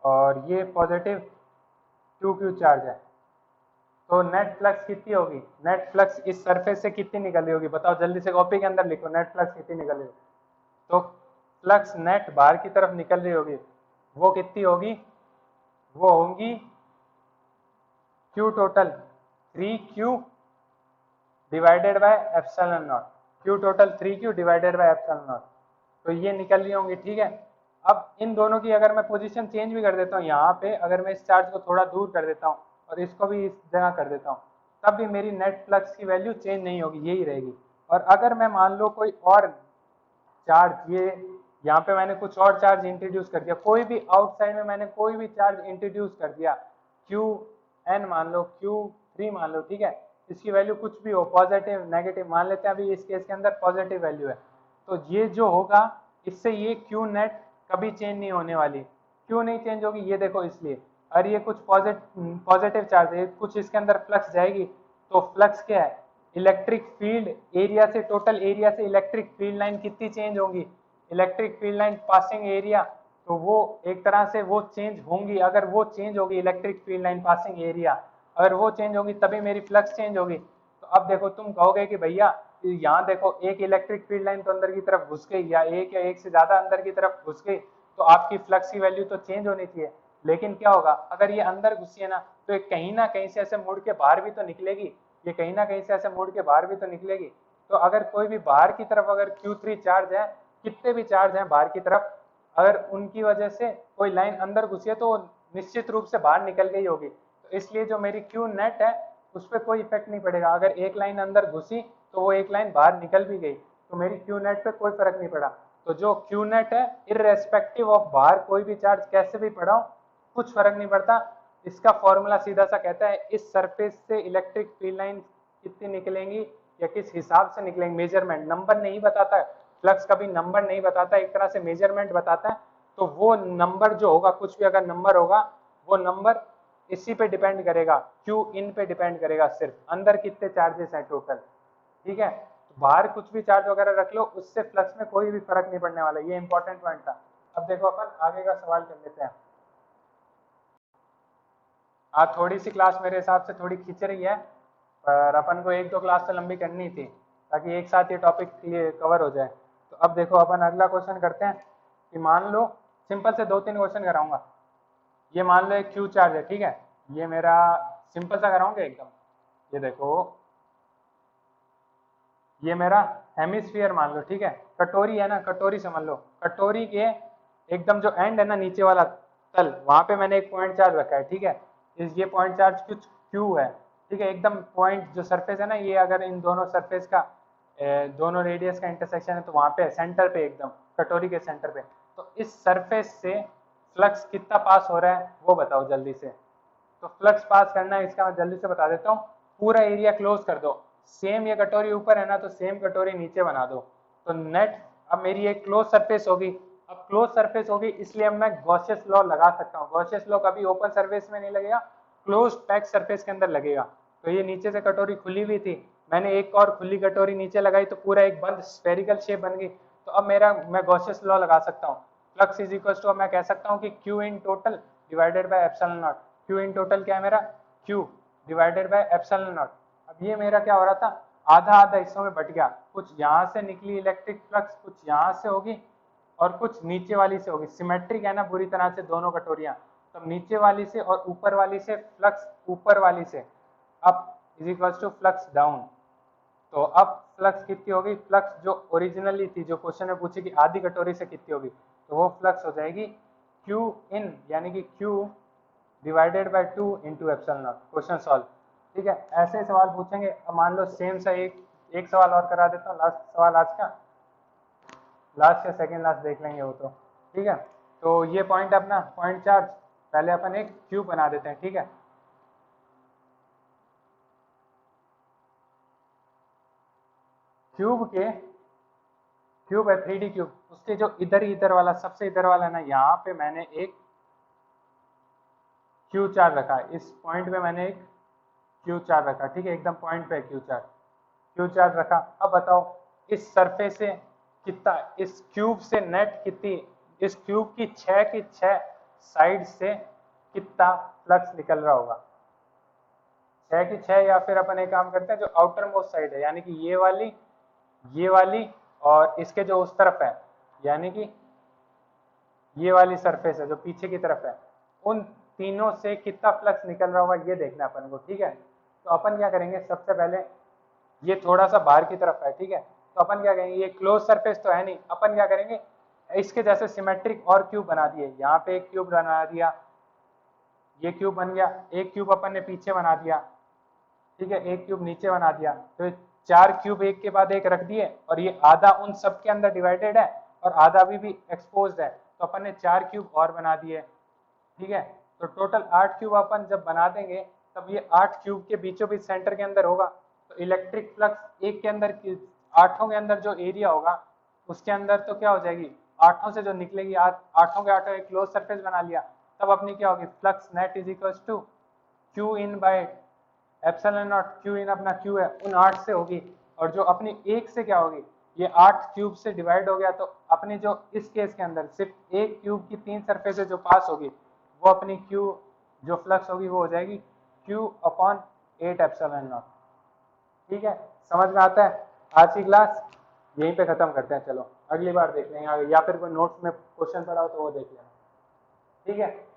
Speaker 1: और ये पॉजिटिव 2Q चार्ज है, तो नेट फ्लक्स कितनी होगी, नेट फ्लक्स इस सरफेस से कितनी निकल रही होगी, बताओ जल्दी से, कॉपी के अंदर लिखो, नेट फ्लक्स कितनी निकल रही होगी। तो फ्लक्स नेट बाहर की तरफ निकल रही होगी, वो कितनी होगी, वो होंगी Q total 3Q divided by epsilon not, Q total 3Q divided by epsilon not, तो ये निकल रही होंगी, ठीक है। अब इन दोनों की अगर मैं पोजीशन चेंज भी कर देता हूँ, यहाँ पे अगर मैं इस चार्ज को थोड़ा दूर कर देता हूँ और इसको भी इस जगह कर देता हूँ, तब भी मेरी नेट फ्लक्स की वैल्यू चेंज नहीं होगी, यही रहेगी। और अगर मैं मान लो कोई और चार्ज, ये यहाँ पे मैंने कुछ और चार्ज इंट्रोड्यूस कर दिया, कोई भी आउटसाइड में मैंने कोई भी चार्ज इंट्रोड्यूस कर दिया, Qn मान लो, Q3 मान लो, ठीक है, इसकी वैल्यू कुछ भी हो, पॉजिटिव नेगेटिव मान लेते हैं, अभी इस केस के अंदर पॉजिटिव वैल्यू है, तो ये जो होगा इससे ये Q नेट कभी चेंज नहीं होने वाली। क्यों नहीं चेंज होगी, ये देखो, इसलिए, और ये कुछ पॉजिटिव चार्ज है, कुछ इसके अंदर फ्लक्स जाएगी, तो फ्लक्स क्या है, इलेक्ट्रिक फील्ड एरिया से, टोटल एरिया से इलेक्ट्रिक फील्ड लाइन कितनी चेंज होंगी, electric field line passing area, तो वो एक तरह से वो चेंज होंगी, अगर वो चेंज होगी electric field line passing area, अगर वो चेंज होगी तभी मेरी फ्लक्स चेंज होगी। तो अब देखो, तुम कहोगे कि भैया यहाँ देखो एक इलेक्ट्रिक फील्ड लाइन तो अंदर की तरफ घुस गई, या एक से ज्यादा अंदर की तरफ घुस गई, तो आपकी फ्लक्स की वैल्यू तो चेंज होनी चाहिए, लेकिन क्या होगा, अगर ये अंदर घुसी है ना, तो ये कहीं ना कहीं से ऐसे मुड़ के बाहर भी तो निकलेगी, ये कहीं ना कहीं से ऐसे मुड़ के बाहर भी तो निकलेगी। तो अगर कोई भी बाहर की तरफ अगर Q3 चार्ज है, कितने भी चार्ज हैं बाहर की तरफ, अगर उनकी वजह से कोई लाइन अंदर घुसी है तो निश्चित रूप से बाहर निकल गई होगी, तो इसलिए जो मेरी Q नेट है उस पर कोई इफेक्ट नहीं पड़ेगा, अगर एक लाइन अंदर घुसी तो वो एक लाइन बाहर निकल भी गई, तो मेरी Q नेट पे कोई फर्क नहीं पड़ा। तो जो Q नेट है, इररेस्पेक्टिव ऑफ बाहर कोई भी चार्ज कैसे भी पड़ा हो, कुछ फर्क नहीं पड़ता। इसका फॉर्मूला सीधा सा कहता है, इस सरफेस से इलेक्ट्रिक फील्ड लाइन कितनी निकलेंगी या किस हिसाब से निकलेंगे, मेजरमेंट, नंबर नहीं बताता है, फ्लक्स कभी नंबर नहीं बताता, एक तरह से मेजरमेंट बताता है। तो वो नंबर जो होगा, कुछ भी अगर नंबर होगा, वो नंबर इसी पे डिपेंड करेगा, Q इन पे डिपेंड करेगा, सिर्फ अंदर कितने चार्जेस हैं टोटल, ठीक है। तो बाहर कुछ भी चार्ज वगैरह रख लो, उससे फ्लक्स में कोई भी फर्क नहीं पड़ने वाला, ये इंपॉर्टेंट पॉइंट था। अब देखो अपन आगे का सवाल कर लेते हैं। आज थोड़ी सी क्लास मेरे हिसाब से थोड़ी खींच रही है, पर अपन को एक दो क्लास तो लंबी करनी थी ताकि एक साथ ये टॉपिक कवर हो जाए। तो अब देखो अपन अगला क्वेश्चन करते हैं कि मान लो, सिंपल से दो तीन क्वेश्चन कराऊंगा। ये मान लो एक क्यू चार्ज है, ठीक है, ये मेरा सिंपल सा कराऊंगा एकदम। ये देखो, ये मेरा हेमिस्फीयर मान लो, ठीक है, कटोरी है ना, कटोरी समझ लो, कटोरी के एकदम जो एंड है ना, नीचे वाला तल, वहां पे मैंने एक पॉइंट चार्ज रखा है, ठीक है। इस ये पॉइंट चार्ज कुछ क्यू है, ठीक है, एकदम पॉइंट जो सरफेस है ना, ये अगर इन दोनों सरफेस का दोनों रेडियस का इंटरसेक्शन है, तो वहां पे सेंटर पे एकदम कटोरी के सेंटर पे, तो इस सरफेस से फ्लक्स कितना पास हो रहा है वो बताओ जल्दी से। तो फ्लक्स पास करना है इसका मैं जल्दी से बता देता हूँ। पूरा एरिया क्लोज कर दो, सेम ये कटोरी ऊपर है ना, तो सेम कटोरी नीचे बना दो, तो नेट अब मेरी एक क्लोज सरफेस होगी। अब क्लोज सरफेस होगी इसलिए अब मैं गॉसियस लॉ लगा सकता हूँ। गॉसियस लॉ कभी ओपन सरफेस में नहीं लगेगा, क्लोज पैक सरफेस के अंदर लगेगा। तो ये नीचे से कटोरी खुली हुई थी, मैंने एक और खुली कटोरी नीचे लगाई, तो पूरा एक बंद स्फेरिकल शेप बन गई। तो अब मेरा मैं गॉसियस लॉ लगा सकता हूँ, फ्लक्स इज इक्वल टू, मैं कह सकता हूँ कि Q in total divided by epsilon naught. Q in total क्या है मेरा, Q divided bye epsilon not. अब ये मेरा क्या हो रहा था, आधा आधा हिस्सों में बट गया, कुछ यहाँ से निकली इलेक्ट्रिक फ्लक्स, कुछ यहाँ से होगी और कुछ नीचे वाली से होगी। सिमेट्रिक है ना पूरी तरह से दोनों कटोरियां, तो नीचे वाली से और ऊपर वाली से फ्लक्स ऊपर वाली से up is equal to flux down. तो अब फ्लक्स कितनी होगी, फ्लक्स जो ओरिजिनली थी, जो क्वेश्चन में पूछी कि आधी कटोरी से कितनी होगी, तो वो फ्लक्स हो जाएगी क्यू इन, यानी कि Q divided bye 2 into epsilon not. Question solve. ठीक है, ऐसे सवाल पूछेंगे। अब मान लो सेम सा एक सवाल और करा देता हूँ, लास्ट सवाल आज का, लास्ट या सेकंड लास्ट देख लेंगे वो तो। ठीक है, तो ये पॉइंट अपना पॉइंट चार्ज, पहले अपन एक क्यूब बना देते हैं, ठीक है। क्यूब है 3D क्यूब, उसके जो इधर वाला सबसे इधर वाला है ना, यहाँ पे मैंने एक क्यू चार्ज रखा है, इस पॉइंट पे मैंने एक क्यू चार्ज रखा, ठीक है, एकदम पॉइंट पे क्यू चार्ज रखा। अब बताओ इस सरफेस से कितना, इस क्यूब से नेट कितनी, इस क्यूब की 6 साइड से कितना फ्लक्स निकल रहा होगा। 6 की 6, या फिर अपन एक काम करते हैं, जो आउटर मोस्ट साइड है, यानी कि ये वाली और इसके जो उस तरफ है, यानी कि ये वाली सरफेस है जो पीछे की तरफ है, उन तीनों से कितना फ्लक्स निकल रहा होगा ये देखना है अपन को। ठीक है, तो अपन क्या करेंगे, सबसे पहले ये थोड़ा सा बाहर की तरफ है, ठीक है, तो अपन क्या करेंगे, ये क्लोज सरफेस तो है नहीं, अपन क्या करेंगे, इसके जैसे सिमेट्रिक और क्यूब बना दिए, यहाँ पे एक क्यूब बना दिया, ये क्यूब बन गया, एक क्यूब अपन ने पीछे बना दिया, ठीक है, एक क्यूब नीचे बना दिया, तो 4 क्यूब एक के बाद एक रख दिए, और ये आधा उन सब के अंदर डिवाइडेड है और आधा अभी भी एक्सपोज्ड है, तो अपन ने 4 क्यूब और बना दिए। ठीक है, तो टोटल 8 क्यूब अपन जब बना देंगे, तब ये 8 क्यूब के बीचों बीच सेंटर के अंदर होगा, तो इलेक्ट्रिक फ्लक्स एक के अंदर, आठों के अंदर जो एरिया होगा उसके अंदर तो क्या हो जाएगी, आठों से जो निकलेगी, आठों के आठों एक क्लोज सरफेस बना लिया, तब अपनी क्या होगी, flux net is equal to q in by epsilon naught. Q in अपना क्यू है, उन 8 से होगी, और जो अपनी एक से क्या होगी, ये 8 क्यूब से डिवाइड हो गया, तो अपनी जो इस केस के अंदर सिर्फ एक क्यूब की 3 सरफेस जो पास होगी, वो अपनी क्यू जो फ्लक्स होगी वो हो जाएगी क्यू अपॉन 8 एप्सिलॉन नॉट। ठीक है, समझ में आता है। आज की क्लास यहीं पे खत्म करते हैं, चलो अगली बार देख लेंगे आगे, या फिर कोई नोट्स में क्वेश्चन पड़ा हो तो वो देख लेना। ठीक है।